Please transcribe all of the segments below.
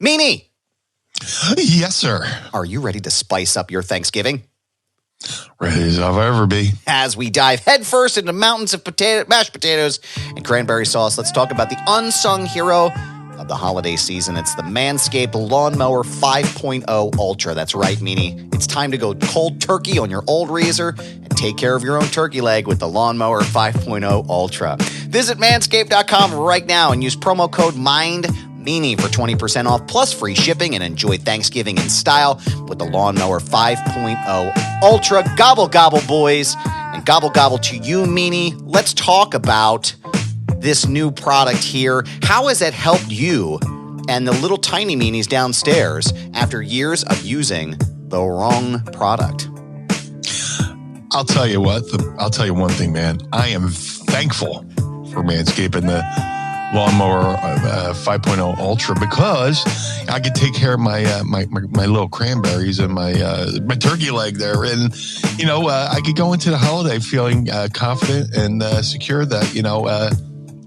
Meanie! Yes, sir. Are you ready to spice up your Thanksgiving? Ready as I'll ever be. As we dive headfirst into mountains of mashed potatoes and cranberry sauce, let's talk about the unsung hero of the holiday season. It's the Manscaped Lawnmower 5.0 Ultra. That's right, Meanie. It's time to go cold turkey on your old razor and take care of your own turkey leg with the Lawnmower 5.0 Ultra. Visit manscaped.com right now and use promo code MINDMeanie for 20% off plus free shipping, and enjoy Thanksgiving in style with the Lawnmower 5.0 Ultra. Gobble, gobble, boys, and gobble, gobble to you, Meanie. Let's talk about this new product here. How has it helped you and the little tiny meanies downstairs after years of using the wrong product? I'll tell you what. I'll tell you one thing, man. I am thankful for Manscaped and the Lawnmower 5.0 Ultra, because I could take care of my little cranberries and my turkey leg there, and I could go into the holiday feeling confident and secure that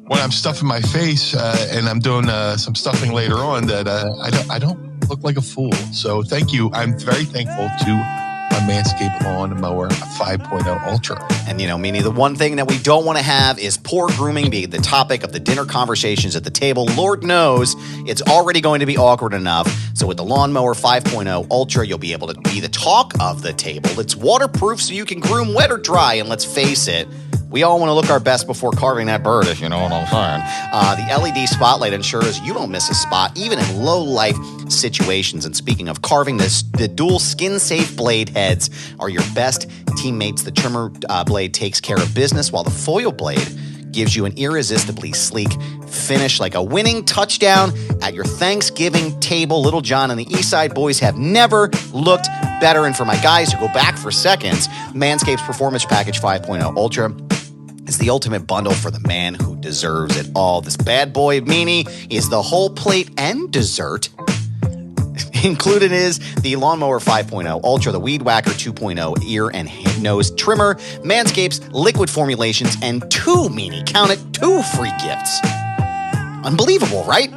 when I'm stuffing my face and I'm doing some stuffing later on, that I don't look like a fool. So thank you. I'm very thankful to my Manscaped Lawnmower 5.0 Ultra. And Meanie, the one thing that we don't want to have is poor grooming be the topic of the dinner conversations at the table. Lord knows it's already going to be awkward enough. So with the Lawnmower 5.0 Ultra, you'll be able to be the talk of the table. It's waterproof, so you can groom wet or dry. And let's face it, we all want to look our best before carving that bird, if you know what I'm saying. The LED spotlight ensures you don't miss a spot, even in low-life situations. And speaking of carving, the dual skin-safe blade heads are your best teammates. The trimmer blade takes care of business, while the foil blade gives you an irresistibly sleek finish, like a winning touchdown at your Thanksgiving table. Little John and the Eastside Boys have never looked better. And for my guys who go back for seconds, Manscaped's Performance Package 5.0 Ultra is the ultimate bundle for the man who deserves it all. This bad boy Meanie is the whole plate and dessert. Included is the Lawnmower 5.0 Ultra, the Weed Whacker 2.0 ear and nose trimmer, Manscaped's liquid formulations, and 2 Meanie, count it, 2 free gifts. Unbelievable, right?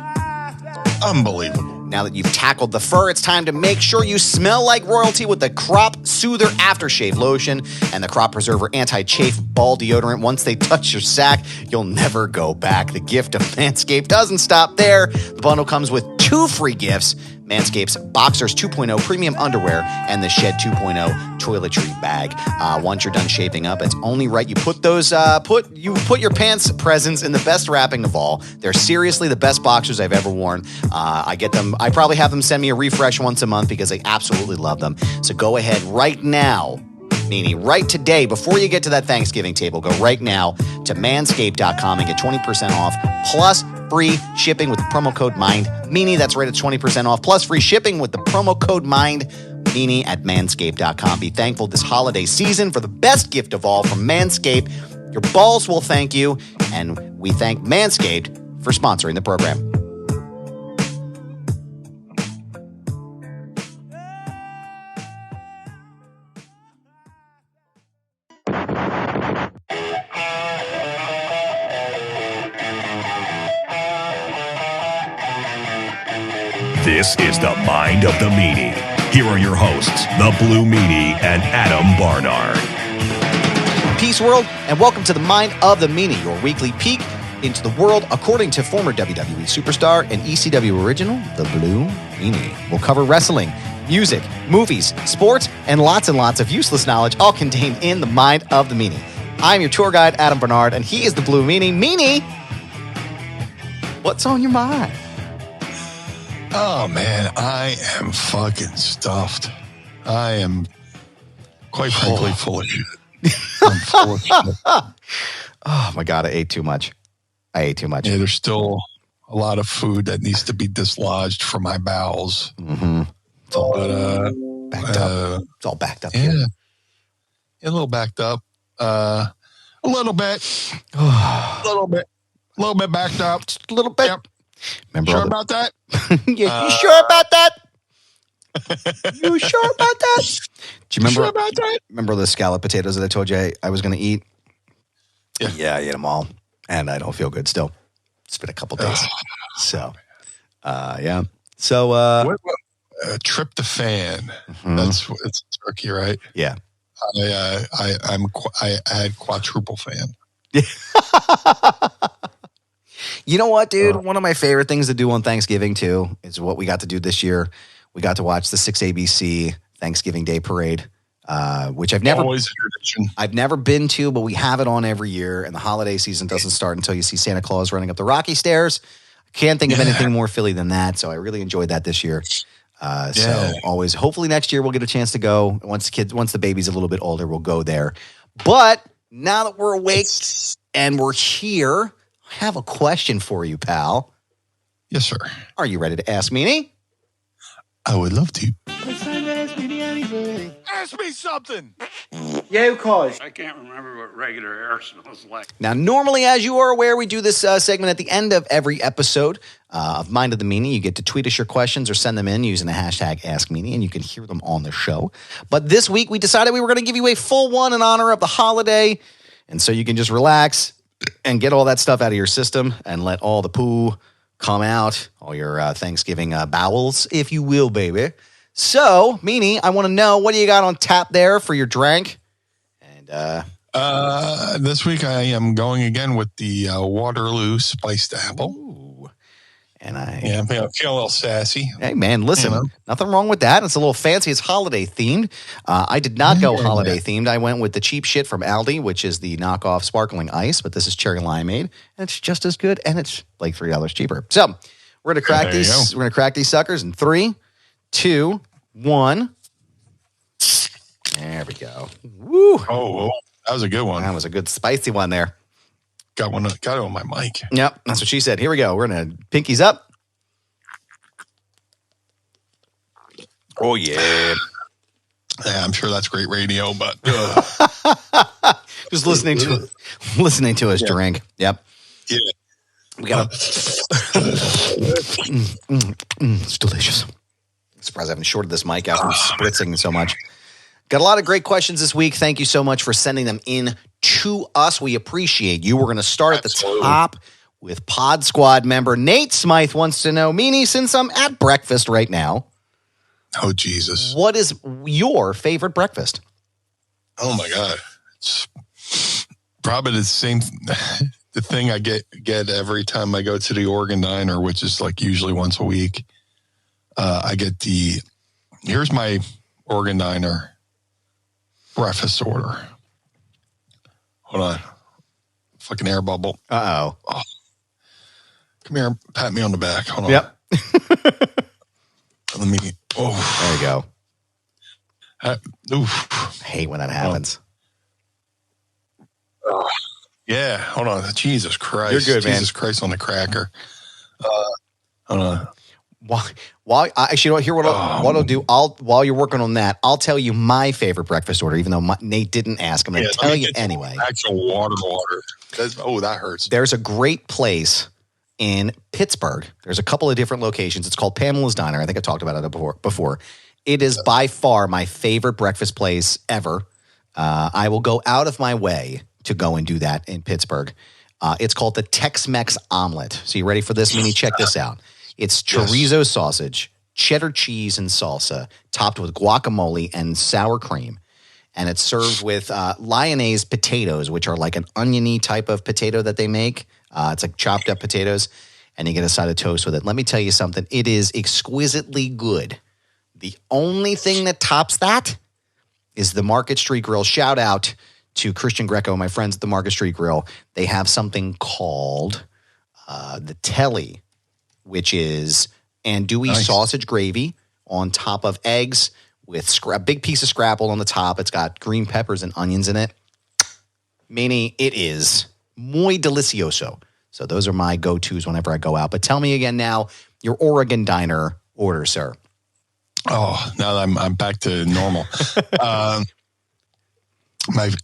Unbelievable. Now that you've tackled the fur, it's time to make sure you smell like royalty with the Crop Soother Aftershave Lotion and the Crop Preserver Anti-Chafe Ball Deodorant. Once they touch your sack, you'll never go back. The gift of Manscaped doesn't stop there. The bundle comes with 2 free gifts: Manscaped's Boxers 2.0 Premium Underwear and the Shed 2.0 Toiletry Bag. Once you're done shaping up, it's only right you put those put your pants presents in the best wrapping of all. They're seriously the best boxers I've ever worn. I get them. I probably have them send me a refresh once a month because I absolutely love them. So go ahead right now, Meanie, right today, before you get to that Thanksgiving table, go right now to manscaped.com and get 20% off plus free shipping with the promo code MINDMeanie. That's right, it's 20% off plus free shipping with the promo code MINDMeanie at manscaped.com. Be thankful this holiday season for the best gift of all from Manscaped. Your balls will thank you, and we thank Manscaped for sponsoring the program. This is the Mind of the Meanie. Here are your hosts, the Blue Meanie and Adam Barnard. Peace, world, and welcome to the Mind of the Meanie, your weekly peek into the world according to former WWE superstar and ECW original, the Blue Meanie. We'll cover wrestling, music, movies, sports, and lots of useless knowledge, all contained in the Mind of the Meanie. I'm your tour guide, Adam Barnard, and he is the Blue Meanie. Meanie, what's on your mind? Oh, man, I am fucking stuffed. I am, quite frankly, full of shit. I'm full of shit. Oh, my God, I ate too much. Yeah, there's still a lot of food that needs to be dislodged from my bowels. Mm-hmm. It's all backed up. It's all backed up here. Yeah, a little backed up. A little bit. A little bit backed up. Just a little bit. Yep. Remember sure about that? Yeah, you sure about that? You sure about that? Do you remember? Sure about that? Remember the scallop potatoes that I told you I was going to eat? Yeah. Yeah, I ate them all, and I don't feel good still. It's been a couple days. So, yeah. So, tryptophan. It's turkey, right? Yeah. I had quadruple fan. You know what, dude? One of my favorite things to do on Thanksgiving, too, is what we got to do this year. We got to watch the 6 ABC Thanksgiving Day Parade, which I've never been to, but we have it on every year, and the holiday season doesn't start until you see Santa Claus running up the Rocky Stairs. I can't think of anything more Philly than that, so I really enjoyed that this year. So always, hopefully next year we'll get a chance to go. Once the baby's a little bit older, we'll go there. But now that we're awake and we're here, I have a question for you, pal. Yes, sir. Are you ready to ask Meanie? I would love to. It's time to ask Meanie anything. Ask me something. Yeah, cause I can't remember what regular air smells like. Now, normally, as you are aware, we do this segment at the end of every episode of Mind of the Meanie. You get to tweet us your questions or send them in using the hashtag AskMeanie, and you can hear them on the show. But this week, we decided we were going to give you a full one in honor of the holiday, and so you can just relax and get all that stuff out of your system and let all the poo come out, all your Thanksgiving bowels, if you will, baby. So, Meanie, I want to know, what do you got on tap there for your drink? And this week I am going again with the Waterloo spiced apple. Ooh. And I feel a little sassy. Hey, man, listen, nothing wrong with that. It's a little fancy. It's holiday themed. I did not go holiday themed. I went with the cheap shit from Aldi, which is the knockoff sparkling ice, but this is cherry limeade, and it's just as good, and it's like $3 cheaper. So we're gonna crack these. We're gonna crack these suckers in 3, 2, 1. There we go. Woo! Oh, that was a good one. That was a good spicy one there. Got it on my mic. Yep, that's what she said. Here we go. We're gonna pinkies up. Oh yeah. Yeah, I'm sure that's great radio, but just listening to us drink. Yep. Yeah. We got it's delicious. I'm surprised I haven't shorted this mic out from spritzing so much. Got a lot of great questions this week. Thank you so much for sending them in to us. We appreciate you. We're going to start at the top with Pod Squad member Nate Smythe wants to know, Meanie, since I'm at breakfast right now. Oh, Jesus. What is your favorite breakfast? Oh, my God. It's probably the same the thing I get every time I go to the Oregon Diner, which is like usually once a week. I get here's my Oregon Diner breakfast order. Hold on. Fucking air bubble. Uh-oh. Oh. Come here. Pat me on the back. Hold on. Yep. Let me. Oh. There you go. Oof. I hate when that happens. Yeah. Hold on. Jesus Christ. You're good, man. Jesus Christ on the cracker. Hold on. While actually, what I'll do, while you're working on that, I'll tell you my favorite breakfast order, even though Nate didn't ask. I'm going to tell you anyway. Actual water. That hurts. There's a great place in Pittsburgh. There's a couple of different locations. It's called Pamela's Diner. I think I talked about it before. It is by far my favorite breakfast place ever. I will go out of my way to go and do that in Pittsburgh. It's called the Tex-Mex Omelet. So you ready for this, Meanie? Check this out. It's chorizo sausage, cheddar cheese, and salsa, topped with guacamole and sour cream. And it's served with lyonnaise potatoes, which are like an oniony type of potato that they make. It's like chopped up potatoes, and you get a side of toast with it. Let me tell you something. It is exquisitely good. The only thing that tops that is the Market Street Grill. Shout out to Christian Greco, my friends at the Market Street Grill. They have something called the Telly, which is andouille sausage gravy on top of eggs with a big piece of scrapple on the top. It's got green peppers and onions in it. Meanie, it is muy delicioso. So those are my go-tos whenever I go out. But tell me again now, your Oregon Diner order, sir. Oh, now that I'm back to normal.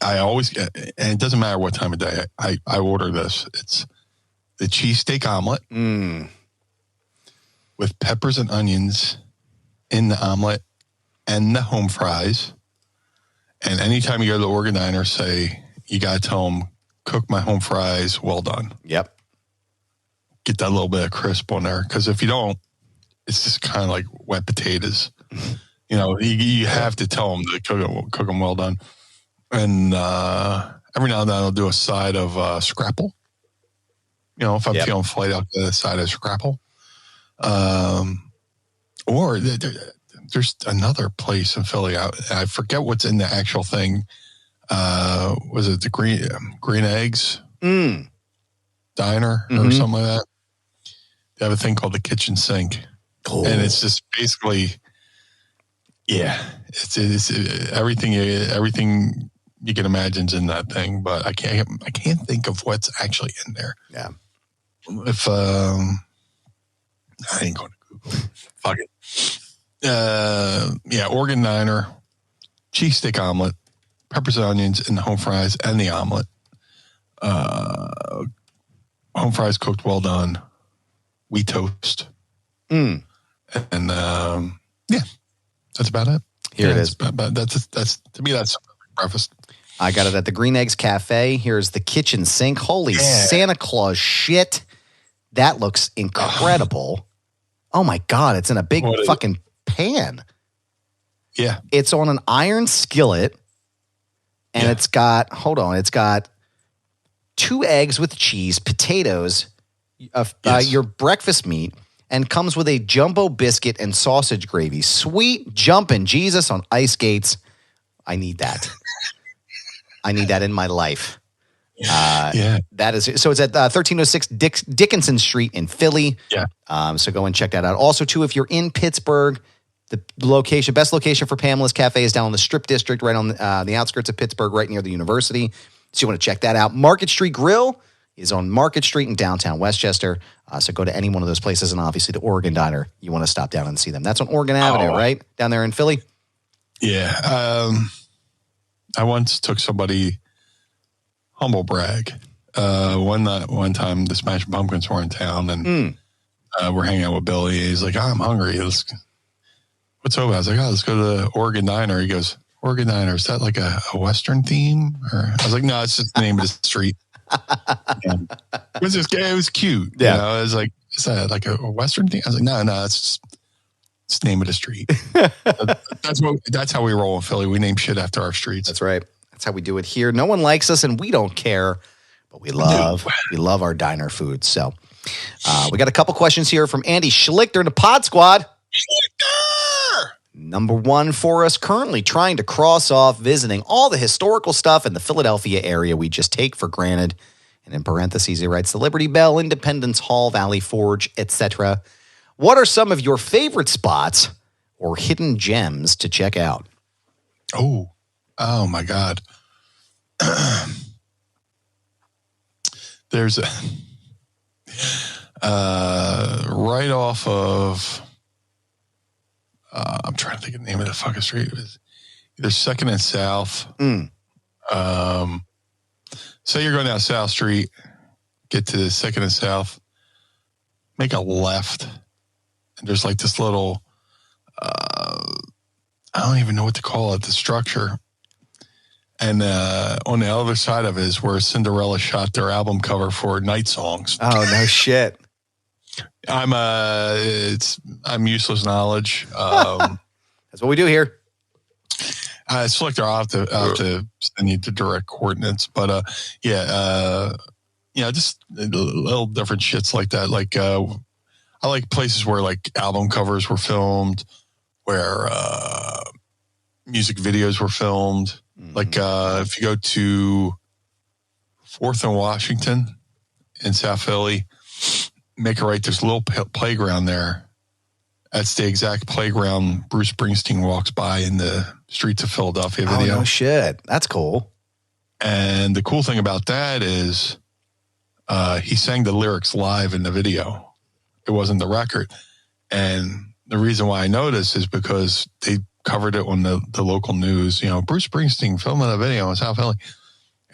I always get, and it doesn't matter what time of day, I order this. It's the cheesesteak omelet. With peppers and onions in the omelet and the home fries. And anytime you go to the Oregon Diner, say, you got to tell them, cook my home fries well done. Yep. Get that little bit of crisp on there. Because if you don't, it's just kind of like wet potatoes. You know, you have to tell them to cook them well done. And every now and then I'll do a side of scrapple. You know, if I'm feeling flight out the side of scrapple. Or there's another place in Philly. I forget what's in the actual thing. Was it the green eggs diner or something like that? They have a thing called the kitchen sink. Cool. And it's just basically, it's everything you can imagine's in that thing, but I can't think of what's actually in there. Yeah. If I ain't going to Google. Fuck it. Organ diner, cheesesteak omelet, peppers and onions, and home fries, and the omelet. Home fries cooked well done. Wheat toast. And that's about it. Here it is. That's to me, that's breakfast. I got it at the Green Eggs Cafe. Here's the kitchen sink. Holy Santa Claus shit. That looks incredible. Oh my God. It's in a big fucking pan. Yeah. It's on an iron skillet. And it's got 2 eggs with cheese, potatoes, your breakfast meat, and comes with a jumbo biscuit and sausage gravy. Sweet jumping Jesus on ice skates. I need that. I need that in my life. That is so. It's at 1306 Dickinson Street in Philly. Yeah. So go and check that out. Also, too, if you're in Pittsburgh, the best location for Pamela's Cafe is down in the Strip District, right on the outskirts of Pittsburgh, right near the university. So you want to check that out. Market Street Grill is on Market Street in downtown Westchester. So go to any one of those places, and obviously the Oregon Diner. You want to stop down and see them. That's on Oregon Avenue, right down there in Philly. Yeah. I once took somebody, humble brag, one time the Smashing Pumpkins were in town, and we're hanging out with Billy. He's like, I'm hungry. What's over? I was like, let's go to the Oregon Diner. He goes, Oregon Diner, is that like a Western theme? Or I was like, no, it's just the name of the street. It was cute. Yeah. You know, it was like, is that like a Western theme? I was like, no, it's the name of the street. That's how we roll in Philly. We name shit after our streets. That's right. That's how we do it here. No one likes us, and we don't care, but we love our diner food. So we got a couple questions here from Andy Schlichter in the Pod Squad. Number 1 for us, currently trying to cross off visiting all the historical stuff in the Philadelphia area we just take for granted. And in parentheses, he writes the Liberty Bell, Independence Hall, Valley Forge, etc. What are some of your favorite spots or hidden gems to check out? Oh my God. There's right off of, I'm trying to think of the name of the fucking street. It was either 2nd and South. Say you're going down South Street, get to the 2nd and South, make a left, and there's like this little, I don't even know what to call it, the structure. And on the other side of it is where Cinderella shot their album cover for Night Songs. Oh, no shit. I'm useless knowledge. That's what we do here. Selector, I'll have to send you the direct coordinates, but just little different shits like that. Like I like places where like album covers were filmed, where music videos were filmed. Like if you go to 4th and Washington in South Philly, make a right. There's a little playground there. That's the exact playground Bruce Springsteen walks by in the Streets of Philadelphia video. Oh, no shit. That's cool. And the cool thing about that is he sang the lyrics live in the video. It wasn't the record. And the reason why I know this is because they covered it on the local news. You know, Bruce Springsteen filming a video in South Philly.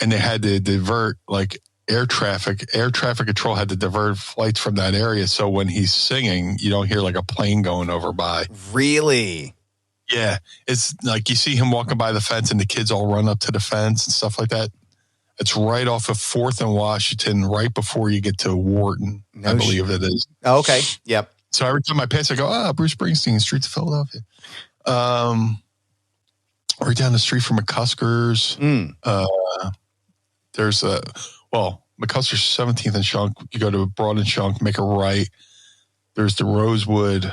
And they had to divert like air traffic control had to divert flights from that area. So when he's singing, you don't hear like a plane going over by. Really? Yeah. It's like you see him walking by the fence and the kids all run up to the fence and stuff like that. It's right off of 4th and Washington, right before you get to Wharton, I believe it is. Oh, okay. Yep. So every time I pass, I go, Bruce Springsteen, Streets of Philadelphia. Right down the street from McCusker's. There's McCusker's 17th and Shunk. You go to Broad and Shunk, make a right. There's the Rosewood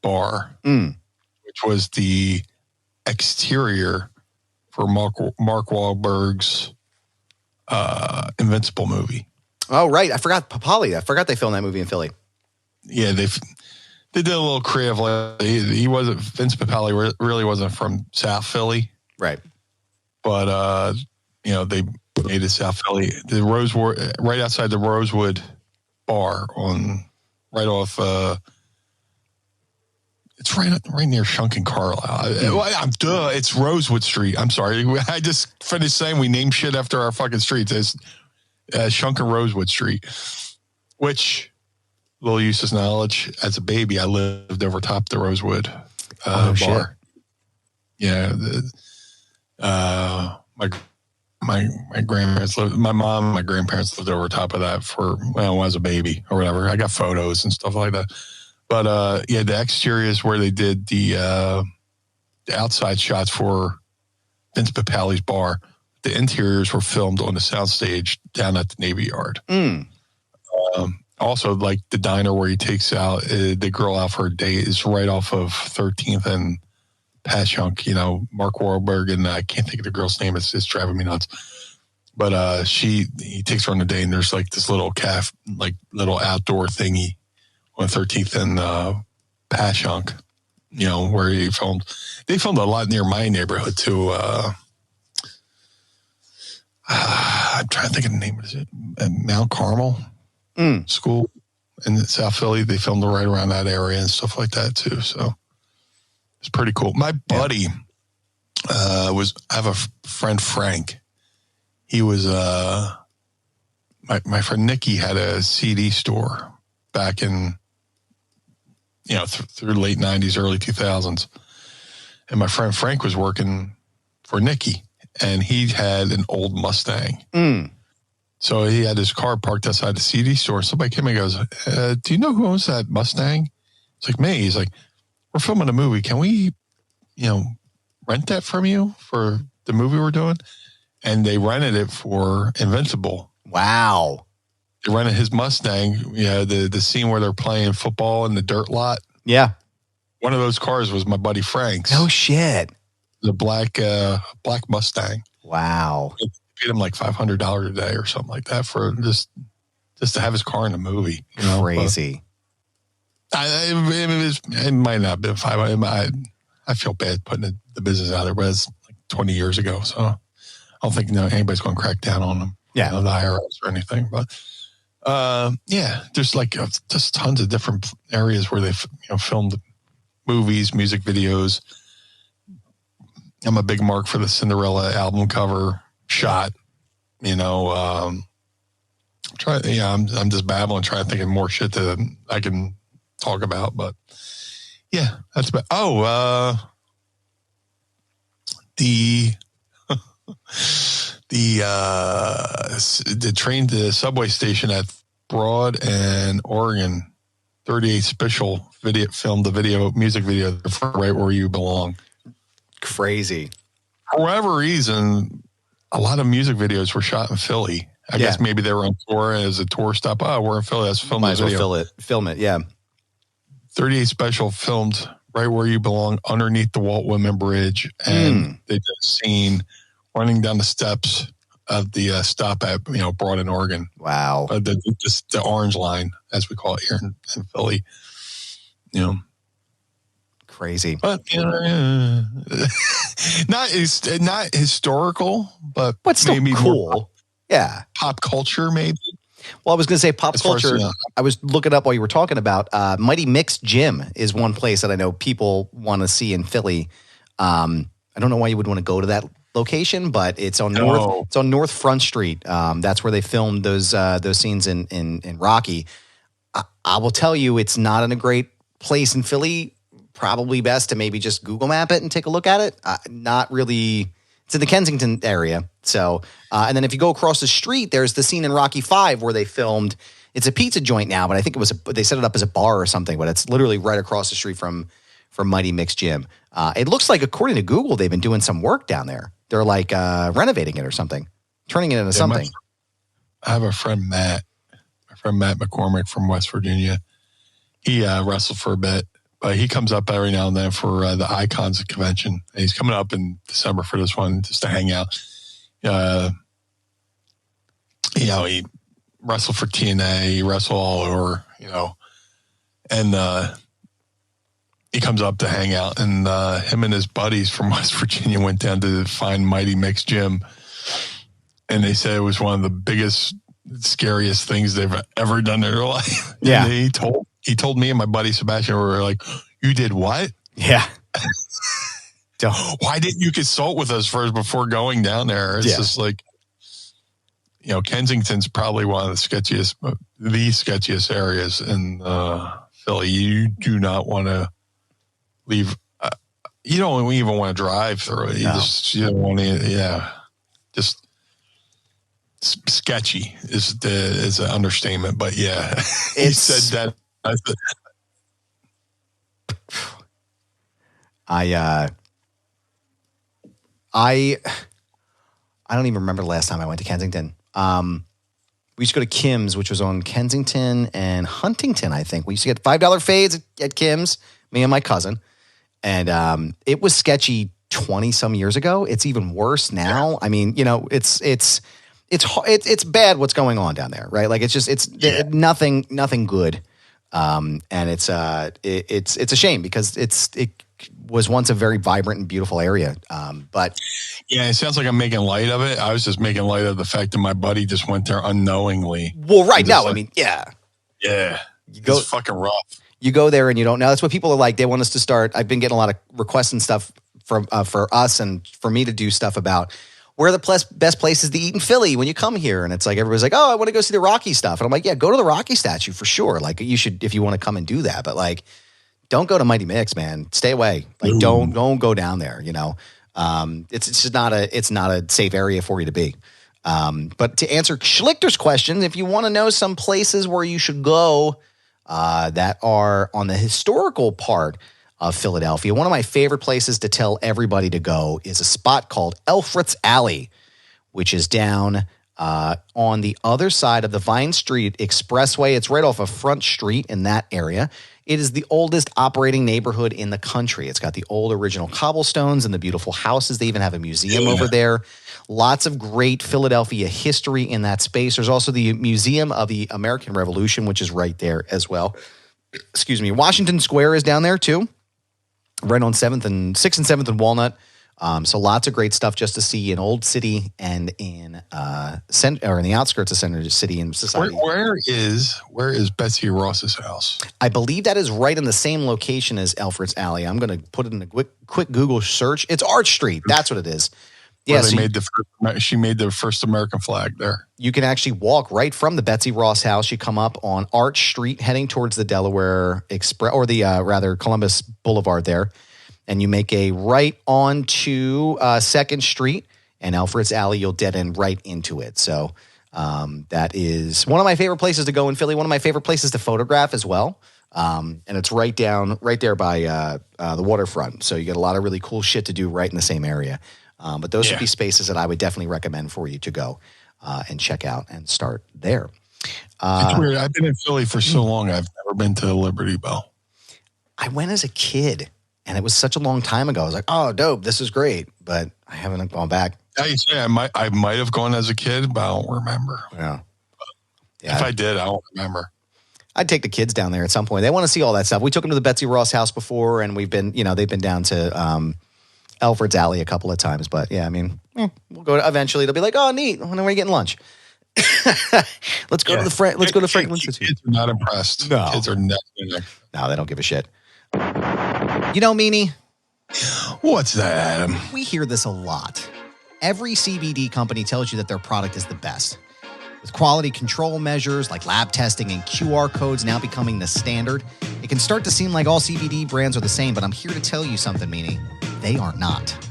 Bar, which was the exterior for Mark Wahlberg's Invincible movie. Oh, right. I forgot Papali. I forgot they filmed that movie in Philly. Yeah, they did a little creative. He wasn't, Vince Papali really wasn't from South Philly. Right. But, they made it South Philly. The Rosewood, right outside the Rosewood Bar right off, it's right near Shunk and Carlisle. It's Rosewood Street. I'm sorry. I just finished saying we name shit after our fucking streets. It's Shunk and Rosewood Street, which, little useless knowledge, as a baby, I lived over top the Rosewood bar. Shit. Yeah. My grandparents lived, my mom and my grandparents lived over top of that when I was a baby or whatever. I got photos and stuff like that. But the exterior is where they did the outside shots for Vince Papali's bar. The interiors were filmed on the soundstage down at the Navy Yard. Also, like the diner where he takes out the girl out for a date is right off of 13th and Passyunk. Mark Wahlberg and I can't think of the girl's name. It's driving me nuts. But he takes her on a date, and there's like this little little outdoor thingy on 13th and Passyunk, where he filmed. They filmed a lot near my neighborhood too. I'm trying to think of the name. Is it Mount Carmel School in South Philly? They filmed right around that area and stuff like that too. So it's pretty cool. My buddy I have a friend, Frank. He was my friend Nicky had a CD store back in through late 90s, early 2000s. And my friend Frank was working for Nicky, and he had an old Mustang. So he had his car parked outside the CD store. Somebody came and goes, do you know who owns that Mustang? It's like, me. He's like, we're filming a movie. Can we, rent that from you for the movie we're doing? And they rented it for Invincible. Wow. They rented his Mustang. The scene where they're playing football in the dirt lot. Yeah. One of those cars was my buddy Frank's. No shit. The black Mustang. Wow. They paid him like $500 a day or something like that for just to have his car in the movie. Crazy. It might not have been $500. I feel bad putting the business out there, but it's like 20 years ago. So I don't think anybody's going to crack down on them. Yeah. The IRS or anything. But there's like just tons of different areas where they filmed movies, music videos. I'm a big mark for the Cinderella album cover shot. I'm just babbling, trying to think of more shit that I can talk about. But yeah, that's about. The subway station at Broad and Oregon, 38 Special filmed the music video for Right Where You Belong. Crazy. For whatever reason, a lot of music videos were shot in Philly. I guess maybe they were on tour as a tour stop. Oh, we're in Philly. Let's film this video. Film it. Yeah. 38 Special filmed Right Where You Belong underneath the Walt Whitman Bridge. And they did a scene running down the steps of the stop at, Broad and Oregon. Wow. The orange line, as we call it here in Philly. Crazy. But, not historical, but still maybe cool. Yeah. Pop culture, maybe. Well, I was going to say pop culture. I was looking up while you were talking about Mighty Mix Gym is one place that I know people want to see in Philly. I don't know why you would want to go to that location, but it's on North Front Street. That's where they filmed those scenes in Rocky. I will tell you, it's not in a great place in Philly. Probably best to maybe just Google map it and take a look at it. Not really. It's in the Kensington area. So, and then if you go across the street, there's the scene in Rocky V where they filmed It's a pizza joint now, but I think they set it up as a bar or something. But it's literally right across the street from Mighty Mix Gym. It looks like, according to Google, they've been doing some work down there. They're like renovating it or something, turning it into something. I have a friend, Matt. My friend Matt McCormick from West Virginia. He wrestled for a bit, but he comes up every now and then for the Icons convention. And he's coming up in December for this one just to hang out. He wrestled for TNA, he wrestled all over, and he comes up to hang out, and him and his buddies from West Virginia went down to find Mighty Mix Gym, and they said it was one of the biggest, scariest things they've ever done in their life. Yeah. And he told me and my buddy Sebastian, we were like, "You did what?" Yeah. Why didn't you consult with us first before going down there? It's just like, Kensington's probably one of the sketchiest areas in Philly. You do not want to leave. You don't even want to drive through it. You don't want to. Just sketchy is an understatement. But yeah, he said that. I don't even remember the last time I went to Kensington. We used to go to Kim's, which was on Kensington and Huntington, I think. We used to get $5 fades at Kim's, me and my cousin. And it was sketchy 20-some years ago. It's even worse now. I mean, it's bad what's going on down there, right? Like it's nothing good. And it's a shame because it was once a very vibrant and beautiful area. But yeah, it sounds like I'm making light of it. I was just making light of the fact that my buddy just went there unknowingly. Well, right now, I mean, yeah. It's fucking rough. You go there and you don't know. That's what people are like. They want us to start. I've been getting a lot of requests and stuff from for us and for me to do stuff about where are the best places to eat in Philly when you come here. And it's like, everybody's like, oh, I want to go see the Rocky stuff. And I'm like, yeah, go to the Rocky statue for sure. Like you should, if you want to come and do that, but like, don't go to Mighty Mix, man. Stay away. Like, don't go down there. It's just not a safe area for you to be. But to answer Schlichter's question, if you want to know some places where you should go that are on the historical part of Philadelphia, one of my favorite places to tell everybody to go is a spot called Elfrett's Alley, which is down on the other side of the Vine Street Expressway. It's right off of Front Street in that area. It is the oldest operating neighborhood in the country. It's got the old original cobblestones and the beautiful houses. They even have a museum over there. Lots of great Philadelphia history in that space. There's also the Museum of the American Revolution, which is right there as well. Excuse me. Washington Square is down there too, right on 6th and 7th and Walnut. So lots of great stuff just to see in Old City and in the outskirts of Center City and Society. Where is Betsy Ross's house? I believe that is right in the same location as Elfrett's Alley. I'm going to put it in a quick Google search. It's Arch Street. That's what it is. Yeah, she made the first American flag there. You can actually walk right from the Betsy Ross house. You come up on Arch Street, heading towards the Delaware Express, or the Columbus Boulevard there. And you make a right onto 2nd Street and Alfred's Alley. You'll dead end right into it. So that is one of my favorite places to go in Philly. One of my favorite places to photograph as well. And it's right there by the waterfront. So you get a lot of really cool shit to do right in the same area. But those would be spaces that I would definitely recommend for you to go and check out and start there. It's weird. I've been in Philly for so long. I've never been to Liberty Bell. I went as a kid. And it was such a long time ago. I was like, oh, dope, this is great. But I haven't gone back. Yeah, you say I might have gone as a kid, but I don't remember. Yeah. If I did, I don't remember. I'd take the kids down there at some point. They want to see all that stuff. We took them to the Betsy Ross house before, and they've been down to Alfred's Alley a couple of times. But yeah, I mean, we'll go eventually. They'll be like, oh, neat. When are we getting lunch? Let's go to the Franklin Institute. Kids are not impressed. No. Kids are not. No, they don't give a shit. Meanie? What's that, Adam? We hear this a lot. Every CBD company tells you that their product is the best. With quality control measures like lab testing and QR codes now becoming the standard, it can start to seem like all CBD brands are the same, but I'm here to tell you something, Meanie. They are not.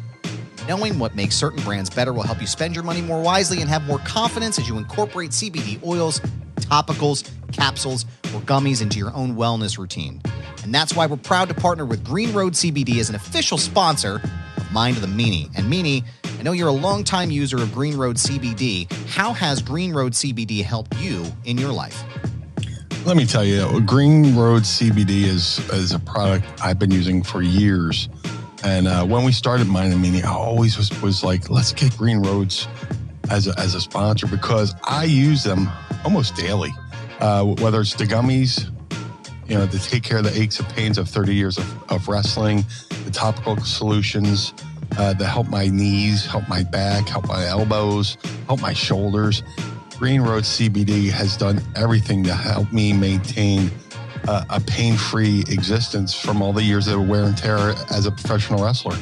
Knowing what makes certain brands better will help you spend your money more wisely and have more confidence as you incorporate CBD oils, topicals, capsules, or gummies into your own wellness routine. And that's why we're proud to partner with Green Road CBD as an official sponsor of Mind of the Meanie. And Meanie, I know you're a longtime user of Green Road CBD. How has Green Road CBD helped you in your life? Let me tell you, Green Road CBD is a product I've been using for years. And when we started Mind of the Meanie, I always was like, let's get Green Roads as a sponsor, because I use them almost daily. Whether it's the gummies, to take care of the aches and pains of 30 years of wrestling, the topical solutions that help my knees, help my back, help my elbows, help my shoulders. Green Road CBD has done everything to help me maintain a pain-free existence from all the years of wear and tear as a professional wrestler.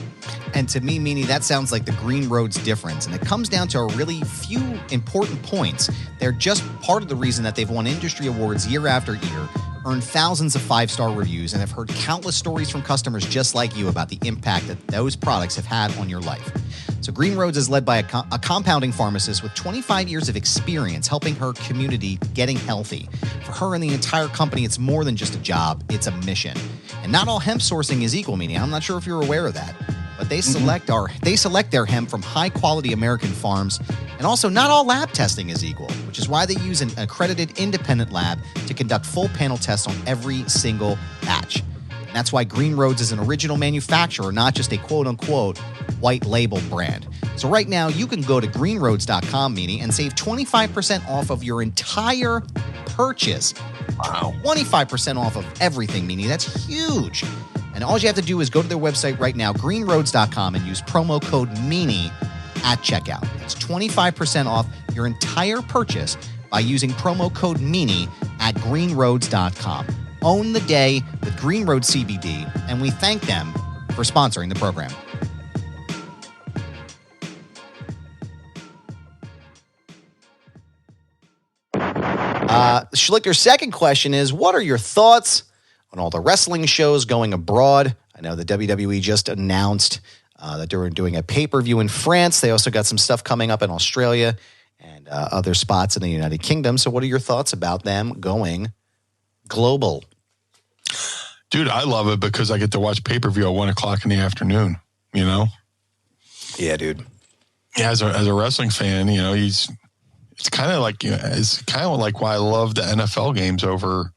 And to me, Meanie, that sounds like the Green Road's difference. And it comes down to a really few important points. They're just part of the reason that they've won industry awards year after year, earned thousands of 5-star reviews, and have heard countless stories from customers just like you about the impact that those products have had on your life. So Green Roads is led by a compounding pharmacist with 25 years of experience helping her community getting healthy. For her and the entire company, it's more than just a job, it's a mission. And not all hemp sourcing is equal, Meanie. I'm not sure if you're aware of that. But they select their hemp from high-quality American farms, and also not all lab testing is equal, which is why they use an accredited independent lab to conduct full panel tests on every single batch. And that's why Green Roads is an original manufacturer, not just a quote-unquote white label brand. So right now, you can go to greenroads.com, Meanie, and save 25% off of your entire purchase. Wow. 25% off of everything, Meanie. That's huge. And all you have to do is go to their website right now, greenroads.com, and use promo code MEANIE at checkout. That's 25% off your entire purchase by using promo code MEANIE at greenroads.com. Own the day with Green Road CBD, and we thank them for sponsoring the program. Schlicker's second question is, what are your thoughts on all the wrestling shows going abroad? I know the WWE just announced that they were doing a pay-per-view in France. They also got some stuff coming up in Australia and other spots in the United Kingdom. So what are your thoughts about them going global? Dude, I love it because I get to watch pay-per-view at 1 o'clock in the afternoon, Yeah, dude. Yeah, as a wrestling fan, it's kind of like, it's kind of like why I love the NFL games over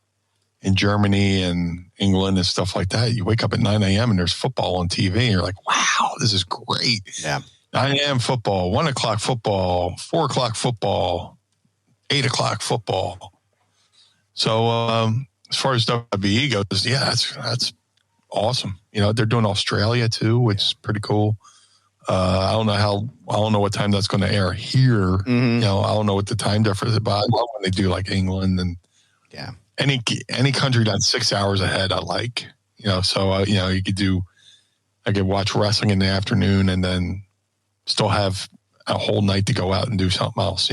in Germany and England and stuff like that. You wake up at 9 a.m. and there's football on TV and you're like, wow, this is great. Yeah. 9 a.m. football, 1 o'clock football, 4 o'clock football, 8 o'clock football. So as far as WWE goes, yeah, that's awesome. They're doing Australia too, which is pretty cool. I don't know what time that's going to air here. Mm-hmm. I don't know what the time difference is, but I love when they do like England and yeah. Any country that's 6 hours ahead, I like, so, I could watch wrestling in the afternoon and then still have a whole night to go out and do something else,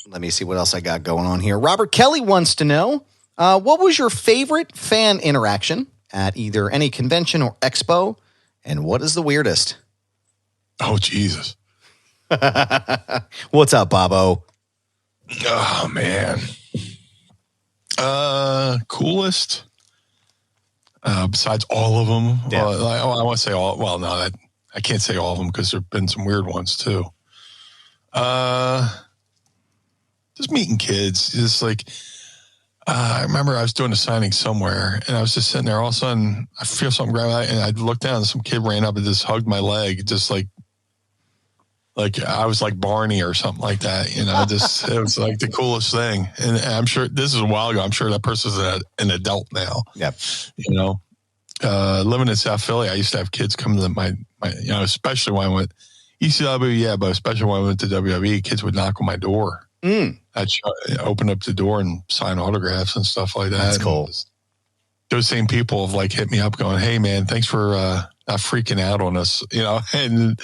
Let me see what else I got going on here. Robert Kelly wants to know, what was your favorite fan interaction at either any convention or expo? And what is the weirdest? Oh, Jesus. What's up, Bobo? Oh, man. Coolest? Besides all of them? Yeah. I want to say all. Well, no, I can't say all of them because there have been some weird ones too. Just meeting kids. Just like, I remember I was doing a signing somewhere and I was just sitting there. All of a sudden, I feel something grab me, and I looked down and some kid ran up and just hugged my leg, just like I was like Barney or something like that, just, it was like the coolest thing. And I'm sure this is a while ago. I'm sure that person's an adult now. Yep. Living in South Philly, I used to have kids come to my especially when I went ECW, but especially when I went to WWE, kids would knock on my door. I'd open up the door and sign autographs and stuff like that. That's cool. And those same people have like hit me up going, hey man, thanks for not freaking out on us, and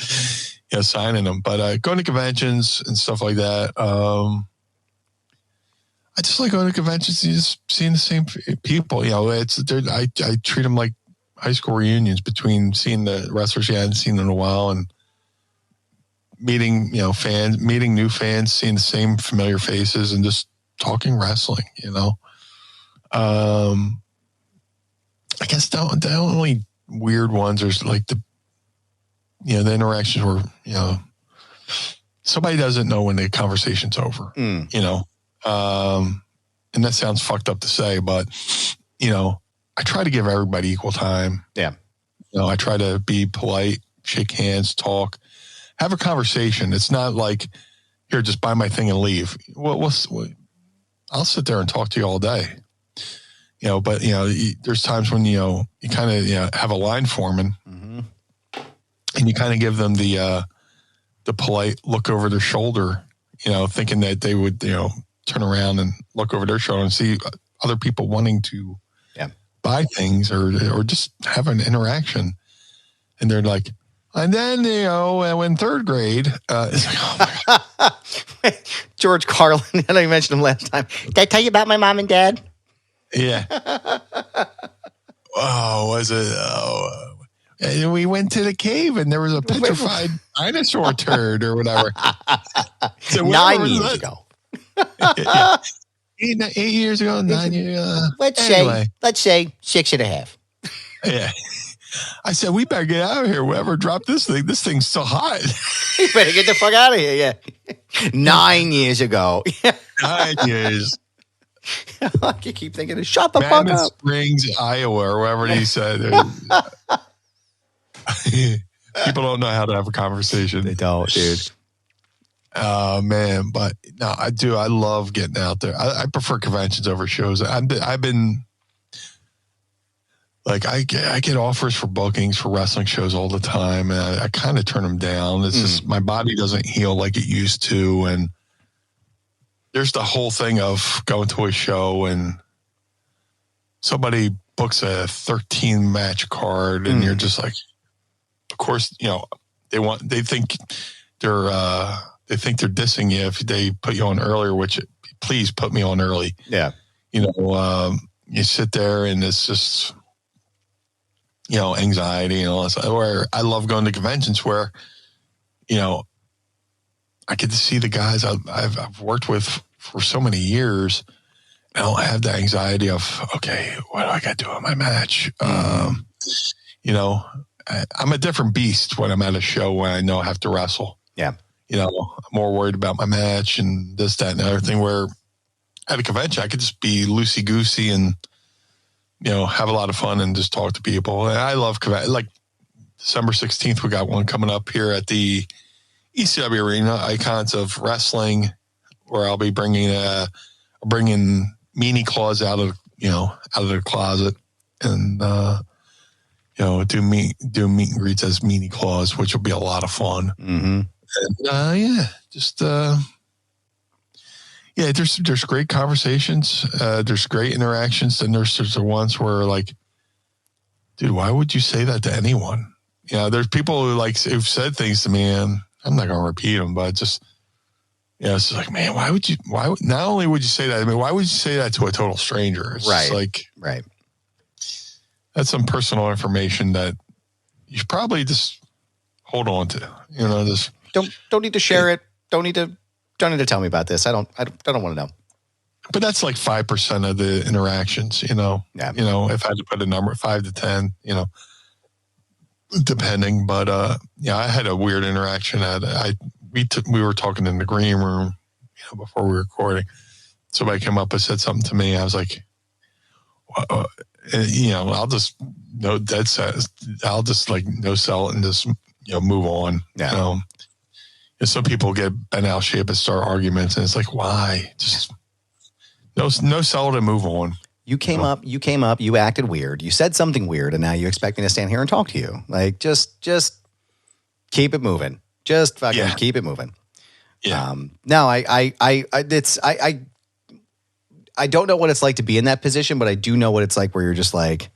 signing them. But going to conventions and stuff like that, I just like going to conventions and just seeing the same people. I treat them like high school reunions between seeing the wrestlers you hadn't seen in a while and meeting, fans, meeting new fans, seeing the same familiar faces, and just talking wrestling. I guess the only weird ones are like the interactions where somebody doesn't know when the conversation's over. And that sounds fucked up to say, but I try to give everybody equal time. Yeah. I try to be polite, shake hands, talk, have a conversation. It's not like, here, just buy my thing and leave. Well, I'll sit there and talk to you all day. But there's times when you kind of have a line foreman, and you kind of give them the polite look over their shoulder, thinking that they would turn around and look over their shoulder and see other people wanting to buy things or just have an interaction. And they're like, and then, in third grade, it's like, oh my God. George Carlin, I know you mentioned him last time. Did I tell you about my mom and dad? Yeah. Oh, was it? Oh. And we went to the cave and there was a petrified dinosaur turd or whatever. So 9 years ago. 8 years ago, 9 years. Let's say 6.5. Yeah. I said, we better get out of here. Whoever dropped this thing, this thing's so hot. You better get the fuck out of here. Yeah. 9 years ago. 9 years. I keep thinking of shut the fuck Mammoth up. Springs, Iowa, or wherever he said. People don't know how to have a conversation. They don't, dude. Oh, man. But no, I do. I love getting out there. I prefer conventions over shows. I've been like, I get offers for bookings for wrestling shows all the time. And I kind of turn them down. It's just my body doesn't heal like it used to. And there's the whole thing of going to a show and somebody books a 13 match card and you're just like, of course, they think they're dissing you if they put you on earlier, which please put me on early. Yeah. You sit there and it's just, anxiety and all that. Where I love going to conventions where, I get to see the guys I've worked with for so many years. I don't have the anxiety of, okay, what do I got to do in my match? I'm a different beast when I'm at a show when I know I have to wrestle. Yeah. I'm more worried about my match and this, that, and the other thing, where at a convention, I could just be loosey-goosey and, have a lot of fun and just talk to people. And I love like December 16th, we got one coming up here at the ECW Arena, Icons of Wrestling, where I'll be bringing Meanie Claus out of the closet and, do meet and greets as Meanie Claus, which will be a lot of fun. Mm-hmm. And, there's great conversations. There's great interactions. And there's the ones where like, dude, why would you say that to anyone? There's people who've said things to me and I'm not going to repeat them, but just, it's just like, man, not only would you say that, why would you say that to a total stranger? It's just like, right. That's some personal information that you should probably just hold on to, just don't need to share it. Don't need to tell me about this. I don't want to know. But that's like 5% of the interactions, Yeah. If I had to put a number, 5 to 10, depending. But, I had a weird interaction we were talking in the green room, before we were recording. Somebody came up and said something to me. I was like, I'll just no dead set. I'll just like no sell it and just move on. Yeah. And some people get bent out of shape and start arguments, and it's like, why? Just no sell it and move on. You came up, you acted weird, you said something weird, and now you expect me to stand here and talk to you. Like, just keep it moving. Just fucking keep it moving. Yeah. No, I don't know what it's like to be in that position, but I do know what it's like where you're just like,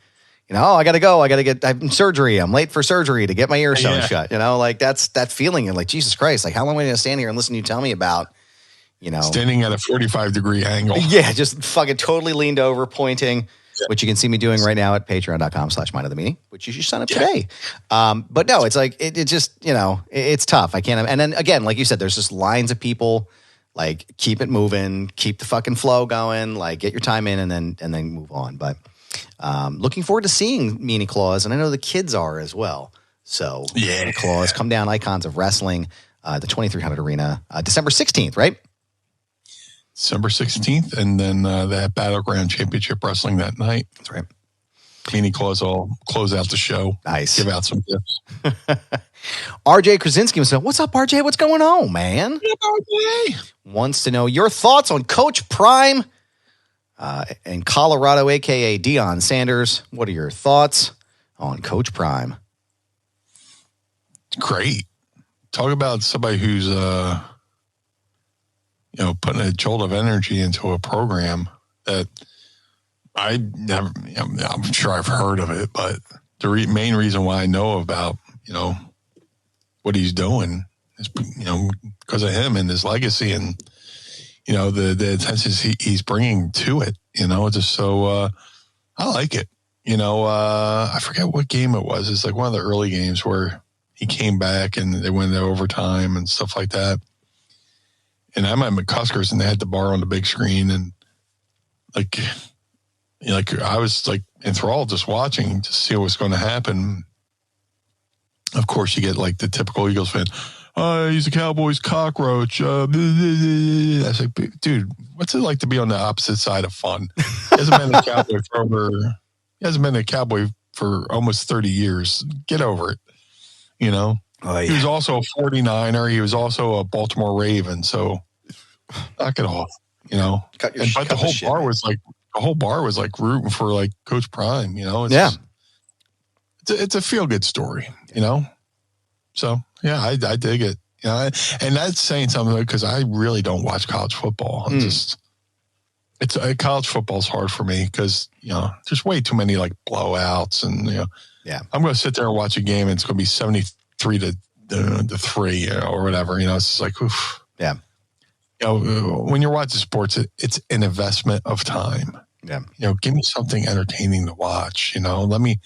I got to go. I'm surgery. I'm late for surgery to get my ear sewn shut. Like that's that feeling. And like, Jesus Christ, like how long am I going to stand here and listen to you tell me about, standing at a 45-degree angle. Yeah. Just fucking totally leaned over, pointing. which you can see me doing right now at patreon.com/mindofthemeanie, which you should sign up today. But no, it's like, it just, it's tough. I can't. And then again, like you said, there's just lines of people, like keep it moving, keep the fucking flow going, like get your time in and then move on. But looking forward to seeing Meanie Claws. And I know the kids are as well. So Meanie Claws, Come Down Icons of Wrestling, the 2300 Arena, December 16th, right? December 16th, and then that Battleground Championship Wrestling that night. That's right. Meanie Claws will close out the show. Nice. Give out some gifts. RJ Krasinski was saying, "What's up, RJ? What's going on, man?" Yeah, RJ. Wants to know your thoughts on Coach Prime in Colorado, a.k.a. Deion Sanders. What are your thoughts on Coach Prime? Great. Talk about somebody who's putting a jolt of energy into a program that I never, I'm sure I've heard of it, but the main reason why I know about, what he's doing is, because of him and his legacy and, the attention he's bringing to it, just so, I like it. I forget what game it was. It's like one of the early games where he came back and they went into overtime and stuff like that. And I'm at McCuskers and they had the bar on the big screen and like I was like enthralled just watching to see what's going to happen. Of course, you get like the typical Eagles fan. He's a Cowboys cockroach. I was like, dude, what's it like to be on the opposite side of fun? He hasn't been a Cowboy for almost 30 years. Get over it. He was also a 49er. He was also a Baltimore Raven. So knock it off, But the whole bar was like rooting for like Coach Prime, it's a feel good story, So yeah, I dig it. And that's saying something because I really don't watch college football. College football's hard for me because, there's way too many like blowouts and, I'm going to sit there and watch a game and it's going to be 73 to 3, or whatever, it's just like, oof. Yeah. When you're watching sports, it's an investment of time. Yeah. Give me something entertaining to watch, let me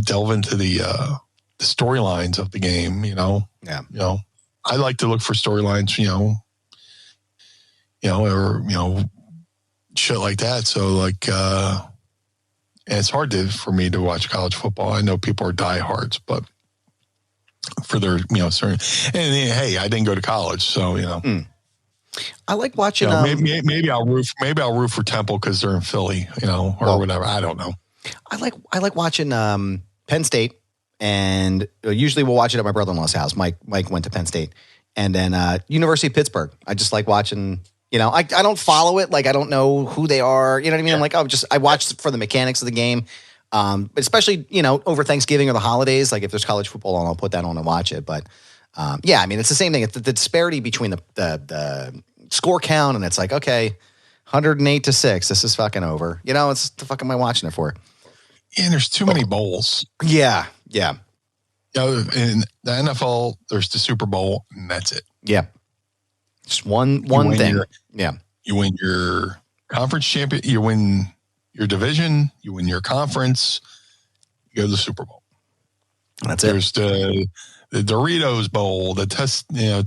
delve into the storylines of the game, Yeah. I like to look for storylines, or shit like that. So like, and it's hard for me to watch college football. I know people are diehards, but for their, certain, and hey, I didn't go to college, so I like watching. Maybe I'll root for Temple because they're in Philly, or whatever. I don't know. I like watching Penn State, and usually we'll watch it at my brother-in-law's house. Mike went to Penn State, and then University of Pittsburgh. I just like watching. I don't follow it. Like I don't know who they are. You know what I mean? Yeah. I'm like, I watch for the mechanics of the game. But especially, over Thanksgiving or the holidays, like if there's college football on, I'll put that on and watch it. But it's the same thing. It's the disparity between the score count and it's like, okay, 108-6. This is fucking over. It's the fuck am I watching it for? Yeah, and there's too many bowls. Yeah. In the NFL, there's the Super Bowl and that's it. Yeah. Just one thing. You win your conference champion. You win your division, you win your conference, you go to the Super Bowl. That's There's the Doritos Bowl, the Tostitos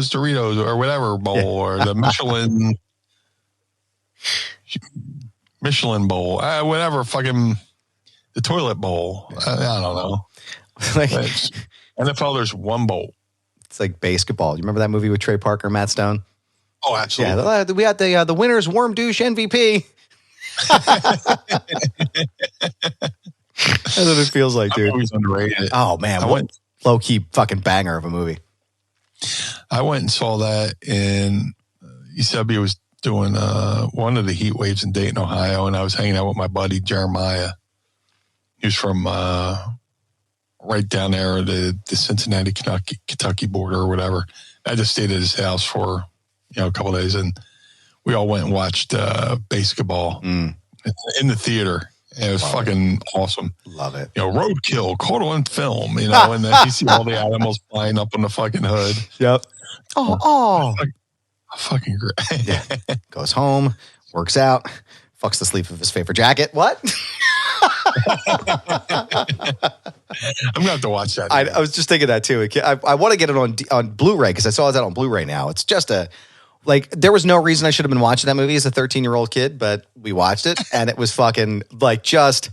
Doritos or whatever bowl, or the Michelin Bowl, whatever, fucking the toilet bowl. I don't know. Like NFL, there's one bowl. It's like basketball. You remember that movie with Trey Parker and Matt Stone? Oh, absolutely. Yeah, we had the winners warm douche MVP. That's what it feels like, dude. Movie's underrated. Oh man, what low key fucking banger of a movie. I went and saw that in ECW was doing one of the heat waves in Dayton, Ohio, and I was hanging out with my buddy Jeremiah. He was from right down there, the Cincinnati, Kentucky border or whatever. I just stayed at his house for a couple of days, and we all went and watched basketball in the theater. And it was fucking awesome. Love it. Roadkill, caught on film, and then you see all the animals flying up on the fucking hood. Yep. Oh. Fucking great. Yeah. Goes home, works out, Fucks the sleeve of his favorite jacket. What? I'm gonna have to watch that. I was just thinking that too. I want to get it on Blu-ray because I saw it out on Blu-ray now. It's just there was no reason I should have been watching that movie as a 13-year-old kid, but we watched it and it was fucking like just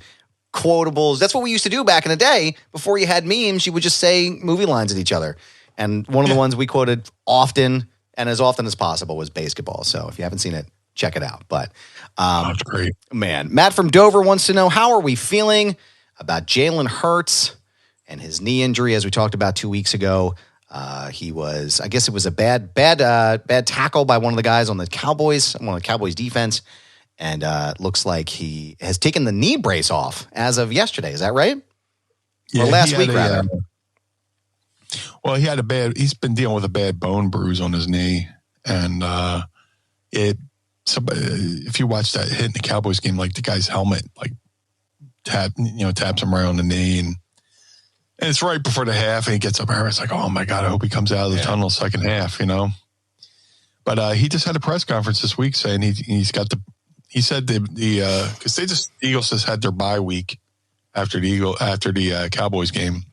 quotables. That's what we used to do back in the day. Before you had memes, you would just say movie lines at each other. And one of the ones we quoted often and as often as possible was basketball. So if you haven't seen it, check it out. But that's great. Man, Matt from Dover wants to know, how are we feeling about Jalen Hurts and his knee injury? As we talked about 2 weeks ago, he was, I guess it was a bad tackle by one of the guys on the Cowboys defense. And it looks like he has taken the knee brace off as of yesterday. Is that right? Yeah, or last week, rather. Well, he's been dealing with a bad bone bruise on his knee. And if you watch that hit in the Cowboys game, like the guy's helmet, like taps him right on the knee. And it's right before the half and he gets up there. It's like, oh my God, I hope he comes out of the tunnel second half, But he just had a press conference this week saying he said because the Eagles just had their bye week after the Cowboys game.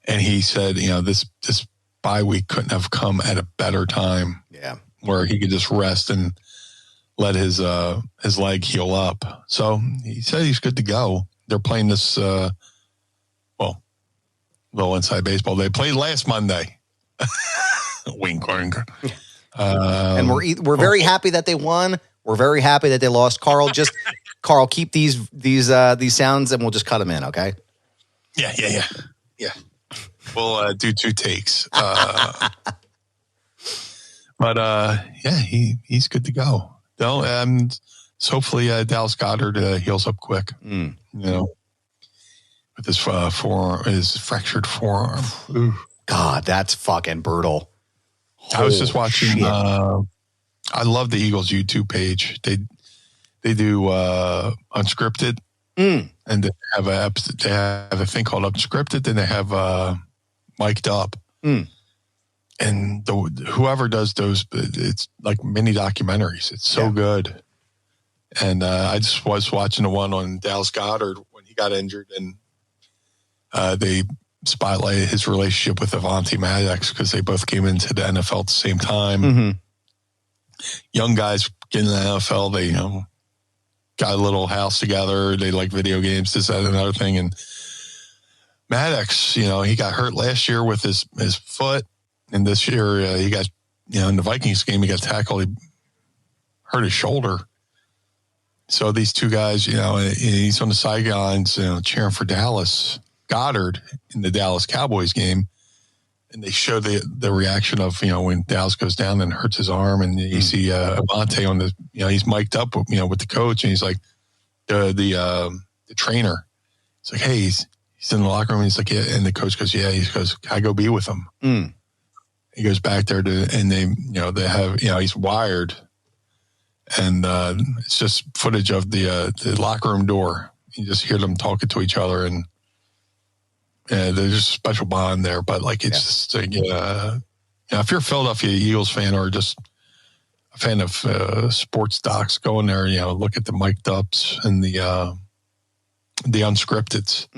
And he said, this bye week couldn't have come at a better time. Yeah. Where he could just rest and let his leg heal up. So he said he's good to go. They're playing this, little inside baseball. They played last Monday. Wink, wink. And we're very happy that they won. We're very happy that they lost. Carl, keep these sounds and we'll just cut them in, okay? Yeah. We'll do 2 takes. But he's good to go. So hopefully Dallas Goddard heals up quick. With his his fractured forearm. Ooh. God, that's fucking brutal. I was just watching. I love the Eagles YouTube page. They do unscripted, and they have a thing called unscripted. Then they have mic'd up. And whoever does those, it's like mini documentaries. It's so good. And I just was watching the one on Dallas Goddard when he got injured, and they spotlighted his relationship with Avante Maddox because they both came into the NFL at the same time. Mm-hmm. Young guys getting in the NFL, they got a little house together. They like video games, this, that, and another thing. And Maddox, he got hurt last year with his foot. And this year, he got, in the Vikings game, he got tackled. He hurt his shoulder. So these two guys, he's on the sidelines, cheering for Dallas Goddard in the Dallas Cowboys game. And they show the reaction of, when Dallas goes down and hurts his arm. And you see Avante on the, he's mic'd up, with the coach. And he's like, the trainer. It's like, hey, he's in the locker room. And he's like, yeah. And the coach goes, yeah. He goes, can I go be with him? He goes back there and they have, he's wired, and it's just footage of the locker room door. You just hear them talking to each other, and there's just a special bond there. But it's just like, if you're a Philadelphia Eagles fan or just a fan of sports docs, go in there, look at the mic'd ups and the unscripted.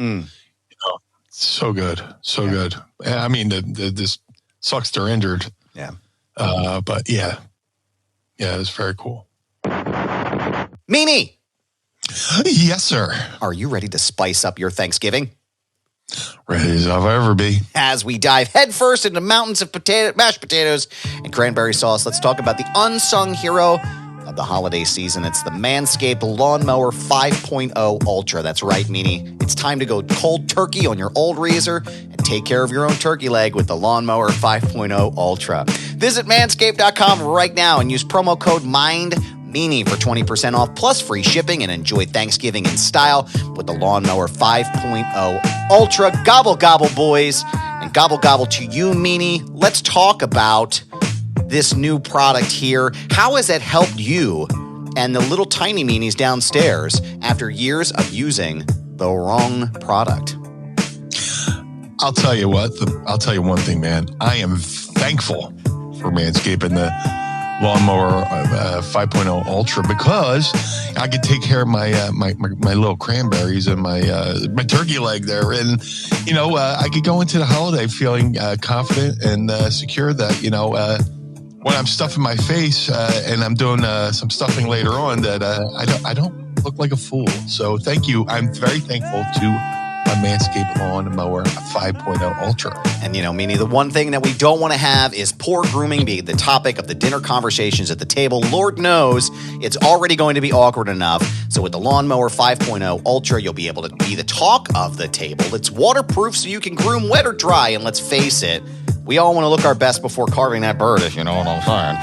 So good, good. I mean, this sucks they're injured. Yeah. But it's very cool. Meanie! Yes, sir. Are you ready to spice up your Thanksgiving? Ready as I'll ever be. As we dive headfirst into mountains of mashed potatoes and cranberry sauce, let's talk about the unsung hero of the holiday season. It's the Manscaped Lawnmower 5.0 Ultra. That's right, Meanie. It's time to go cold turkey on your old razor and take care of your own turkey leg with the Lawnmower 5.0 Ultra. Visit manscaped.com right now and use promo code MINDMeanie for 20% off plus free shipping, and enjoy Thanksgiving in style with the Lawnmower 5.0 Ultra. Gobble, gobble, boys, and gobble, gobble to you, Meanie. Let's talk about this new product here. How has it helped you and the little tiny meanies downstairs after years of using the wrong product? I'll tell you what. I'll tell you one thing, man. I am thankful for Manscaped and the lawnmower 5.0 Ultra because I could take care of my little cranberries and my turkey leg there, and I could go into the holiday feeling confident and secure that when I'm stuffing my face and I'm doing some stuffing later on, that I don't look like a fool. So thank you. I'm very thankful to my Manscaped Lawn Mower 5.0 Ultra. And Meanie, the one thing that we don't want to have is poor grooming be the topic of the dinner conversations at the table. Lord knows it's already going to be awkward enough. So with the Lawnmower 5.0 Ultra, you'll be able to be the talk of the table. It's waterproof so you can groom wet or dry. And let's face it, we all want to look our best before carving that bird, if you know what I'm saying.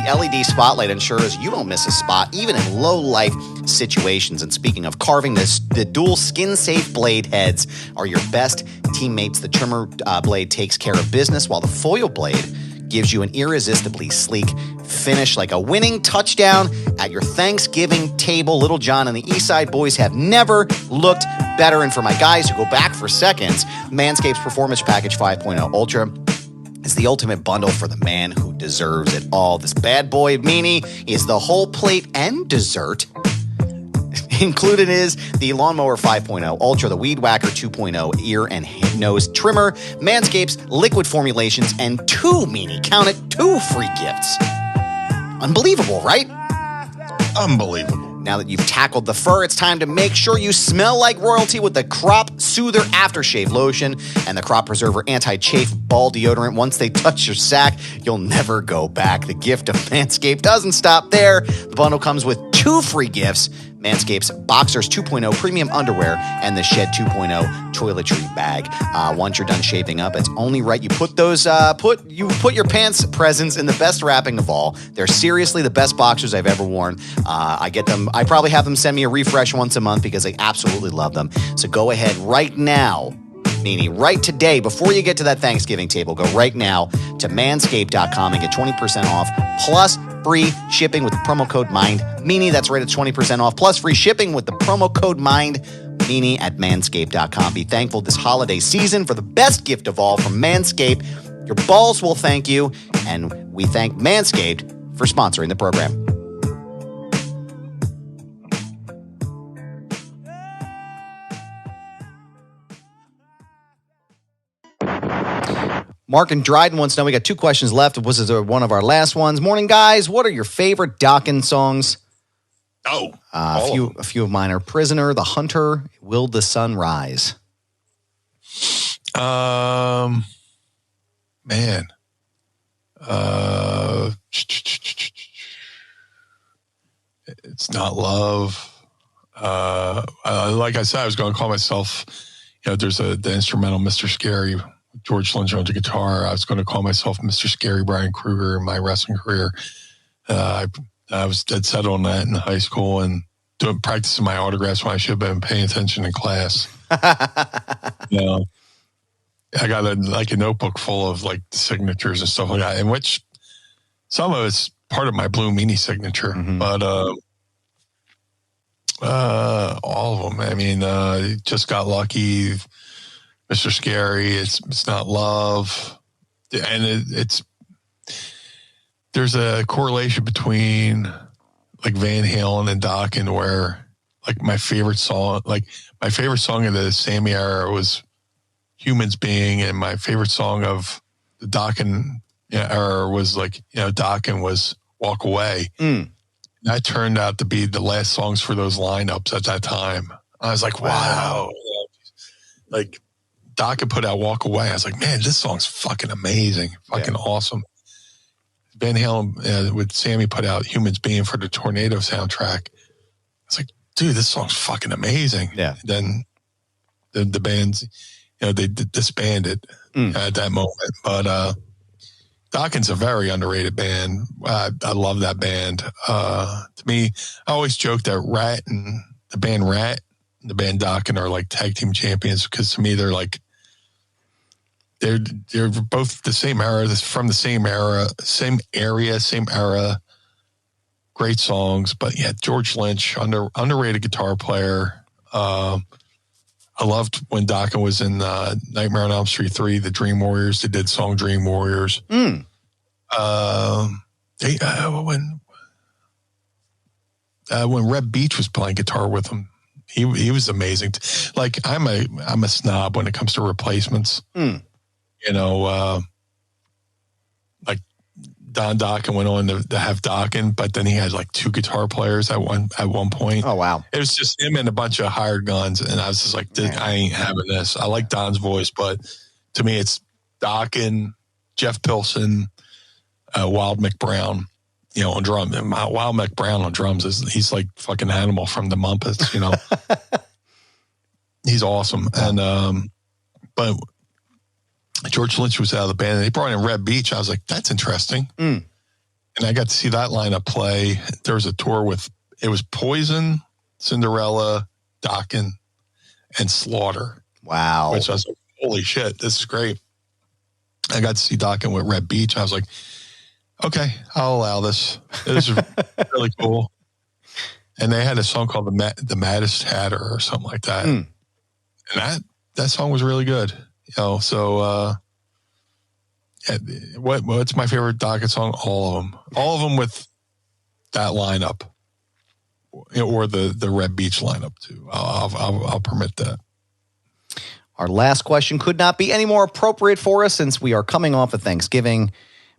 The LED spotlight ensures you don't miss a spot, even in low-life situations. And speaking of carving, the dual skin-safe blade heads are your best teammates. The trimmer blade takes care of business, while the foil blade gives you an irresistibly sleek finish, like a winning touchdown at your Thanksgiving table. Little John and the Eastside Boys have never looked better. And for my guys who go back for seconds, Manscaped's Performance Package 5.0 Ultra is the ultimate bundle for the man who deserves it all. This bad boy Meanie is the whole plate and dessert. Included is the Lawnmower 5.0 Ultra, the Weed Whacker 2.0 ear and nose trimmer, Manscaped's liquid formulations, and 2 Meanie, count it, 2 free gifts. Unbelievable, right? Unbelievable. Now that you've tackled the fur, it's time to make sure you smell like royalty with the Crop Soother Aftershave Lotion and the Crop Preserver Anti-Chafe Ball Deodorant. Once they touch your sack, you'll never go back. The gift of Manscaped doesn't stop there. The bundle comes with 2 free gifts: Manscaped's Boxers 2.0 Premium Underwear and the Shed 2.0 Toiletry Bag. Once you're done shaping up, it's only right you put those put your pants presents in the best wrapping of all. They're seriously the best boxers I've ever worn. I get them. I probably have them send me a refresh once a month because I absolutely love them. So go ahead right now, Meanie, right today, before you get to that Thanksgiving table, go right now to manscaped.com and get 20% off plus free shipping with the promo code MINDMeanie. That's right, it's 20% off plus free shipping with the promo code MINDMeanie at manscaped.com. Be thankful this holiday season for the best gift of all from Manscaped. Your balls will thank you, and we thank Manscaped for sponsoring the program. Mark and Dryden wants to know, we got 2 questions left. This is one of our last ones. Morning, guys. What are your favorite Dokken songs? A few of mine are Prisoner, The Hunter, Will the Sun Rise? Man. It's Not Love. Like I said, I was going to call myself, there's the instrumental Mr. Scary, George Lynch on the guitar. I was going to call myself Mr. Scary Brian Kruger in my wrestling career. I was dead set on that in high school and practicing my autographs when I should have been paying attention in class. I got a notebook full of like signatures and stuff like that, in which some of it's part of my Blue Meanie signature, but all of them. I mean, Just Got Lucky, Mr. Scary, it's Not Love, and there's a correlation between like Van Halen and Dokken, where like my favorite song of the Sammy era was Humans Being, and my favorite song of the Dokken era was Dokken was Walk Away. That turned out to be the last songs for those lineups at that time. I was like, wow. Like Dokken put out Walk Away. I was like, man, this song's fucking amazing. Fucking awesome. Van Halen with Sammy put out Humans Being for the Tornado soundtrack. It's like, dude, this song's fucking amazing. Yeah. Then the bands, they disbanded at that moment. But Dokken's a very underrated band. I love that band. To me, I always joke that Rat and the band Dokken are like tag team champions, because to me they're like they're both the same era, from the same era, same area, same era. Great songs, but yeah, George Lynch, underrated guitar player. I loved when Dokken was in Nightmare on Elm Street 3, the Dream Warriors. They did song Dream Warriors. There's They, when Reb Beach was playing guitar with him, he was amazing. Like I'm a snob when it comes to replacements. Mm. You know, like Don Dokken went on to have Dokken, but then he had like 2 guitar players at one point. Oh wow! It was just him and a bunch of hired guns, and I was just like, I ain't having this. I like Don's voice, but to me, it's Dokken, Jeff Pilson, Wild McBrown. You know, on drum, and Wild McBrown on drums he's like fucking Animal from the Muppets. You know, he's awesome. And but George Lynch was out of the band, and they brought in Reb Beach. I was like, that's interesting. Mm. And I got to see that lineup play. There was a tour with it was Poison, Cinderella, Dokken, and Slaughter. Wow! Which I was like, holy shit, this is great. I got to see Dokken with Reb Beach. I was like, okay, I'll allow this. This is really cool. And they had a song called the Maddest Hatter or something like that. Mm. And that song was really good. You know, so what's my favorite Dokken song? All of them with that lineup, or the Red Beach lineup too. I'll permit that. Our last question could not be any more appropriate for us since we are coming off of Thanksgiving.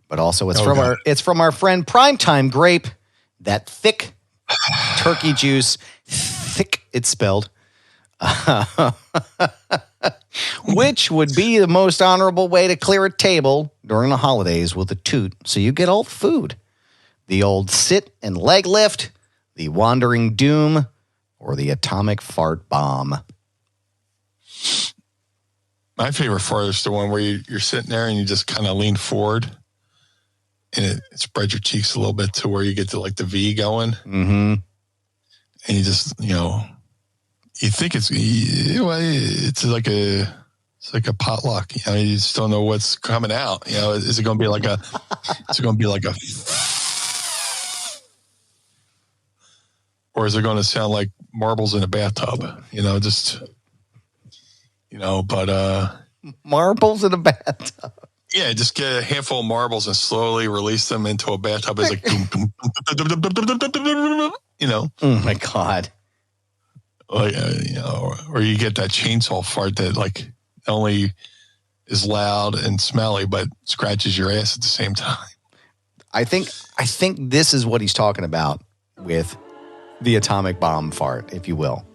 But also it's from our friend Primetime Grape, that thick turkey juice, thick it's spelled, which would be the most honorable way to clear a table during the holidays with a toot so you get all the food. The old sit and leg lift, the wandering doom, or the atomic fart bomb. My favorite fart is the one where you're sitting there and you just kind of lean forward. And it spreads your cheeks a little bit to where you get to like the V going. Mm-hmm. And you just, you know, you think it's like a potluck. You know, you just don't know what's coming out. You know, is it going to be like or is it going to sound like marbles in a bathtub? You know, just, you know, but marbles in a bathtub. Yeah, just get a handful of marbles and slowly release them into a bathtub. It's like, you know. Oh my God. Like, you know, or you get that chainsaw fart that like only is loud and smelly, but scratches your ass at the same time. I think this is what he's talking about with the atomic bomb fart, if you will.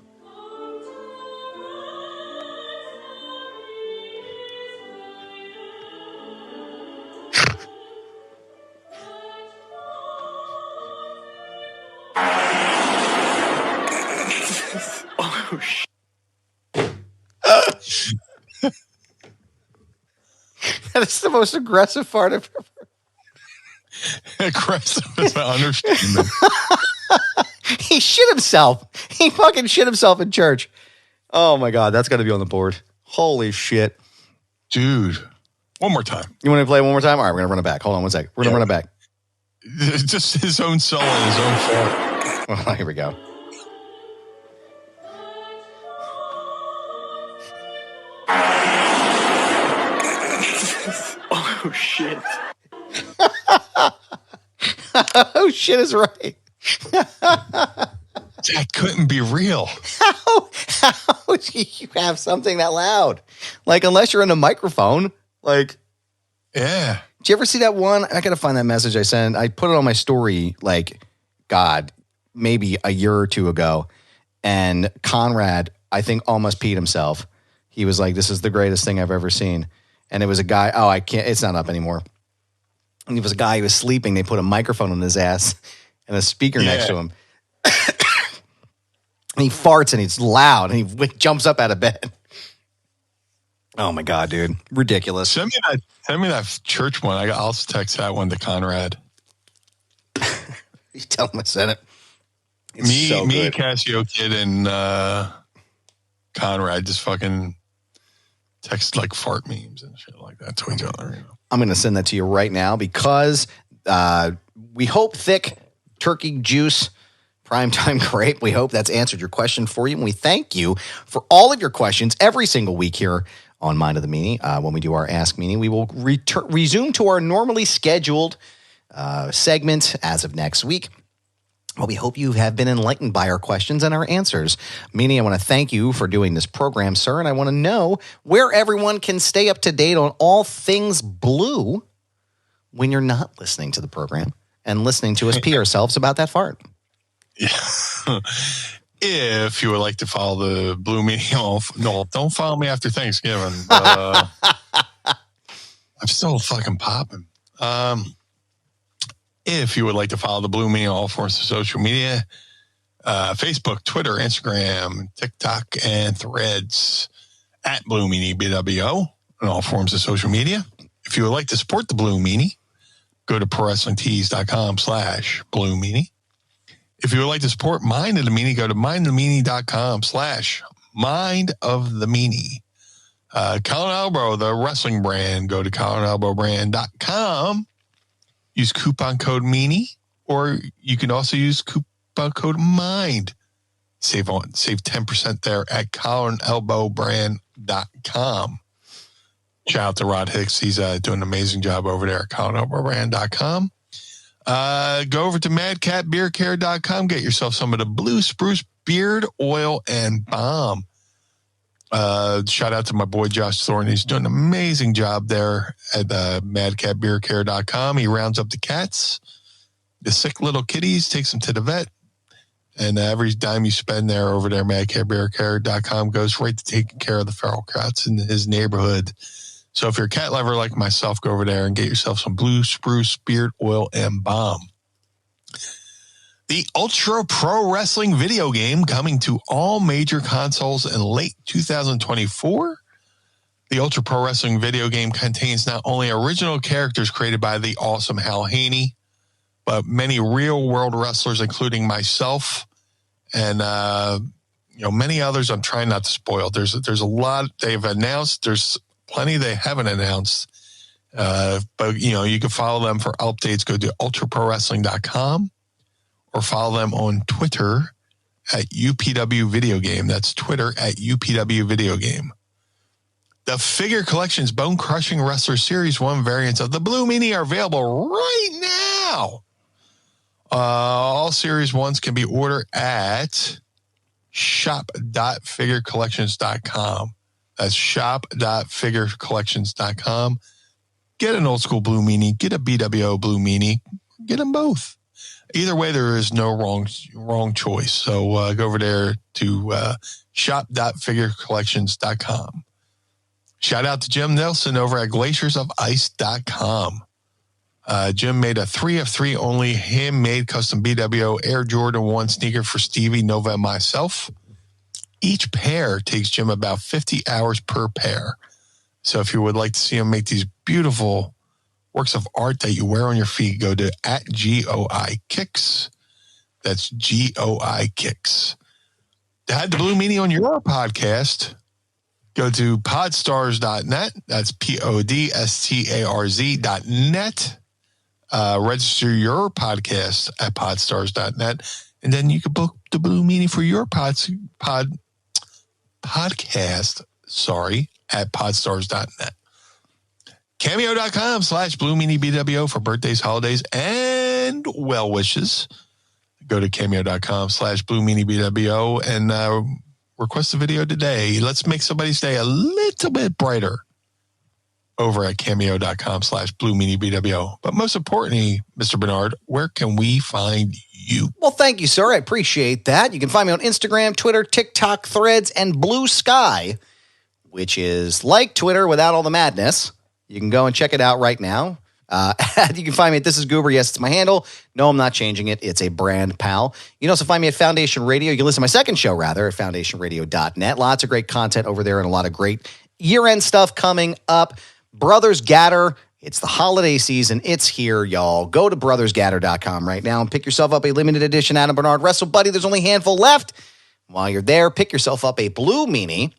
Oh, shit. That is the most aggressive fart I've ever. Aggressive is an understatement. He shit himself. He fucking shit himself in church. Oh my God, that's got to be on the board. Holy shit. Dude. One more time. You want to play one more time? All right, we're going to run it back. Hold on one sec. We're going to run it back. Just his own soul and his own fart. Oh, here we go. Oh, shit. Oh, shit is right. That couldn't be real. How do you have something that loud? Like, unless you're in a microphone, like. Yeah. Did you ever see that one? I got to find that message I sent. I put it on my story, like, God, maybe a year or two ago. And Conrad, I think, almost peed himself. He was like, this is the greatest thing I've ever seen. And it was a guy, I can't, it's not up anymore. And it was a guy who was sleeping. They put a microphone on his ass and a speaker next to him. And he farts and it's loud and he jumps up out of bed. Oh my God, dude. Ridiculous. Send me that church one. I'll text that one to Conrad. You tell him I sent it. Me, Casio Kid, and Conrad just fucking text like fart memes and shit like that to each other. You know? I'm going to send that to you right now because we hope thick turkey juice, primetime grape. We hope that's answered your question for you. And we thank you for all of your questions every single week here on Mind of the Meanie. When we do our Ask Meanie, we will resume to our normally scheduled segment as of next week. Well, we hope you have been enlightened by our questions and our answers. Meanie, I want to thank you for doing this program, sir, and I want to know where everyone can stay up to date on all things blue when you're not listening to the program and listening to us pee ourselves about that fart. Yeah. If you would like to follow the Blue Meanie, no, don't follow me after Thanksgiving. I'm still fucking popping. If you would like to follow the Blue Meanie on all forms of social media, Facebook, Twitter, Instagram, TikTok, and Threads at Blue Meanie BWO on all forms of social media. If you would like to support the Blue Meanie, go to ProWrestlingTees.com/Blue Meanie. If you would like to support Mind of the Meanie, go to mindofthemeanie.com/Mind of the Meanie. Colin Elbow, the wrestling brand, go to colinelbowbrand.com. Use coupon code Meanie, or you can also use coupon code MIND. Save 10% there at colinelbowbrand.com. Shout out to Rod Hicks. He's doing an amazing job over there at colinelbowbrand.com. Go over to madcatbeardcare.com. Get yourself some of the Blue Spruce beard oil and balm. Shout out to my boy Josh Thorne. He's doing an amazing job there at madcatbeardcare.com. He rounds up the cats, the sick little kitties, takes them to the vet, and every dime you spend there over there, madcatbeardcare.com, goes right to taking care of the feral cats in his neighborhood. So if you're a cat lover like myself, go over there and get yourself some Blue Spruce beard oil and balm. The Ultra Pro Wrestling video game coming to all major consoles in late 2024. The Ultra Pro Wrestling video game contains not only original characters created by the awesome Hal Haney, but many real-world wrestlers, including myself and many others. I'm trying not to spoil. There's a lot they've announced. There's plenty they haven't announced. But you can follow them for updates. Go to ultraprowrestling.com. or follow them on Twitter at UPW Video Game. That's Twitter at UPW Video Game. The Figure Collections Bone Crushing Wrestler Series 1 variants of the Blue Meanie are available right now. All Series 1s can be ordered at shop.figurecollections.com. That's shop.figurecollections.com. Get an old school Blue Meanie, get a BWO Blue Meanie, get them both. Either way, there is no wrong choice. So go over there to shop.figurecollections.com. Shout out to Jim Nelson over at glaciersofice.com. Jim made a 3 of 3 only handmade custom BWO Air Jordan 1 sneaker for Stevie, Nova, and myself. Each pair takes Jim about 50 hours per pair. So if you would like to see him make these beautiful works of art that you wear on your feet, go to @GOI Kicks. That's GOI Kicks. To have the Blue Meanie on your podcast, go to podstars.net. That's PODSTARZ.net. Register your podcast at podstars.net. And then you can book the Blue Meanie for your podcast, at podstars.net. Cameo.com/Blue Meanie BWO for birthdays, holidays, and well wishes. Go to cameo.com/Blue Meanie BWO and request a video today. Let's make somebody's day a little bit brighter over at cameo.com/Blue Meanie BWO. But most importantly, Mr. Barnard, where can we find you? Well, thank you, sir. I appreciate that. You can find me on Instagram, Twitter, TikTok, Threads, and Blue Sky, which is like Twitter without all the madness. You can go and check it out right now. You can find me at This Is Goober. Yes, it's my handle. No, I'm not changing it. It's a brand, pal. You can also find me at Foundation Radio. You can listen to my second show, rather, at foundationradio.net. Lots of great content over there and a lot of great year-end stuff coming up. Brothers Gaddor. It's the holiday season. It's here, y'all. Go to brothersgaddor.com right now and pick yourself up a limited edition Adam Barnard Wrestle Buddy. There's only a handful left. While you're there, pick yourself up a Blue Meanie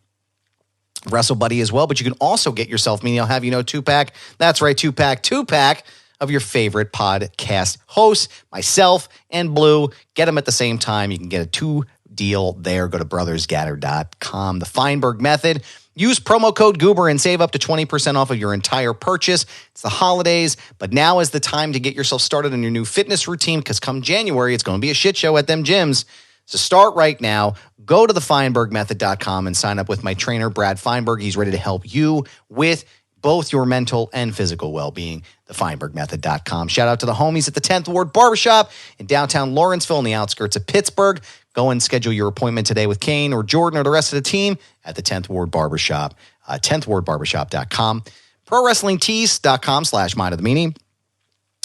Wrestle Buddy as well, but you can also get yourself, Meanie, I'll have you know, 2-pack. That's right, 2-pack of your favorite podcast hosts, myself and Blue. Get them at the same time. You can get a 2 deal there. Go to brothersgaddor.com. The Feinberg Method. Use promo code Goober and save up to 20% off of your entire purchase. It's the holidays, but now is the time to get yourself started on your new fitness routine because come January, it's going to be a shit show at them gyms. So start right now. Go to thefeinbergmethod.com and sign up with my trainer, Brad Feinberg. He's ready to help you with both your mental and physical well-being. Thefeinbergmethod.com. Shout out to the homies at the 10th Ward Barbershop in downtown Lawrenceville in the outskirts of Pittsburgh. Go and schedule your appointment today with Kane or Jordan or the rest of the team at the 10th Ward Barbershop, 10thwardbarbershop.com. ProWrestlingTees.com/Mind of the Meanie.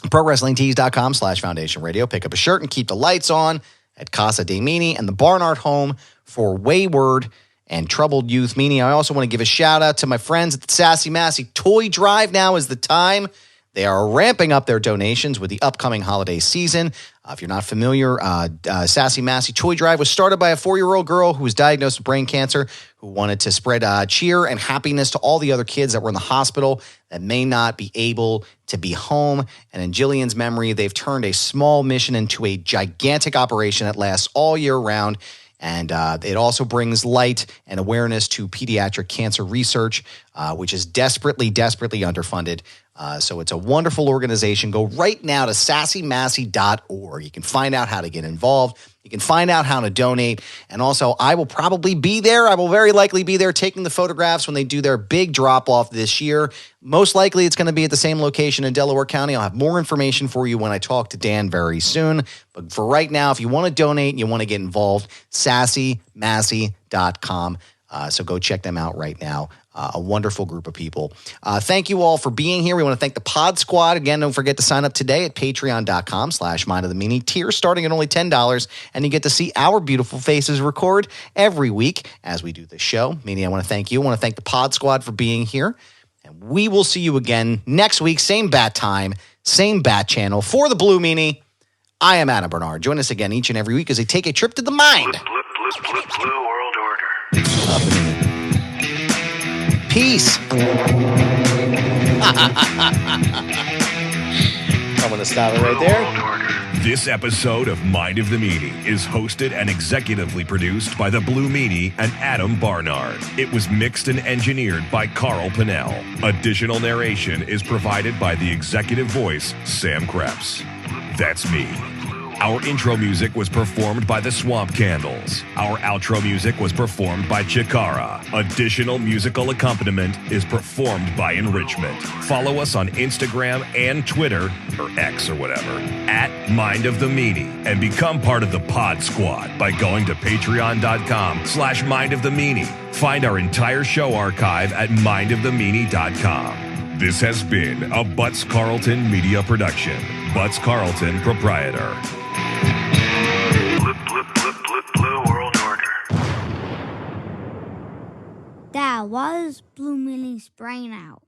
ProWrestlingTees.com/Foundation Radio. Pick up a shirt and keep the lights on at Casa DeMeanie and the Barnard home for wayward and troubled youth meanie. I also want to give a shout out to my friends at the Sassy Massy Toy Drive. Now is the time. They are ramping up their donations with the upcoming holiday season. If you're not familiar, Sassy Massy Toy Drive was started by a 4-year-old girl who was diagnosed with brain cancer, who wanted to spread cheer and happiness to all the other kids that were in the hospital that may not be able to be home. And in Jillian's memory, they've turned a small mission into a gigantic operation that lasts all year round. And it also brings light and awareness to pediatric cancer research, which is desperately, desperately underfunded. So it's a wonderful organization. Go right now to sassymassy.org. You can find out how to get involved. You can find out how to donate. And also, I will probably be there. I will very likely be there taking the photographs when they do their big drop-off this year. Most likely, it's going to be at the same location in Delaware County. I'll have more information for you when I talk to Dan very soon. But for right now, if you want to donate and you want to get involved, sassymassy.com. So go check them out right now. A wonderful group of people. Thank you all for being here. We want to thank the Pod Squad. Again, don't forget to sign up today at patreon.com/Mind of the Meanie. Tier starting at only $10, and you get to see our beautiful faces record every week as we do this show. Meanie, I want to thank you. I want to thank the Pod Squad for being here. And we will see you again next week. Same bat time, same bat channel. For the Blue Meanie, I am Adam Barnard. Join us again each and every week as they take a trip to the mind. Blue World Order. Peace. I'm going to stop it right there. This episode of Mind of the Meanie is hosted and executively produced by the Blue Meanie and Adam Barnard. It was mixed and engineered by Carl Pinnell. Additional narration is provided by the executive voice, Sam Krebs. That's me. Our intro music was performed by the Swamp Candles. Our outro music was performed by Chikara. Additional musical accompaniment is performed by Enrichment. Follow us on Instagram and Twitter, or X or whatever, at Mind of the Meanie, and become part of the Pod Squad by going to patreon.com/Mind of the Meanie. Find our entire show archive at mindofthemeanie.com. This has been a Butts Carlton media production. Butts Carlton, proprietor. Blue World Order. That was Blue Meanie's brain out.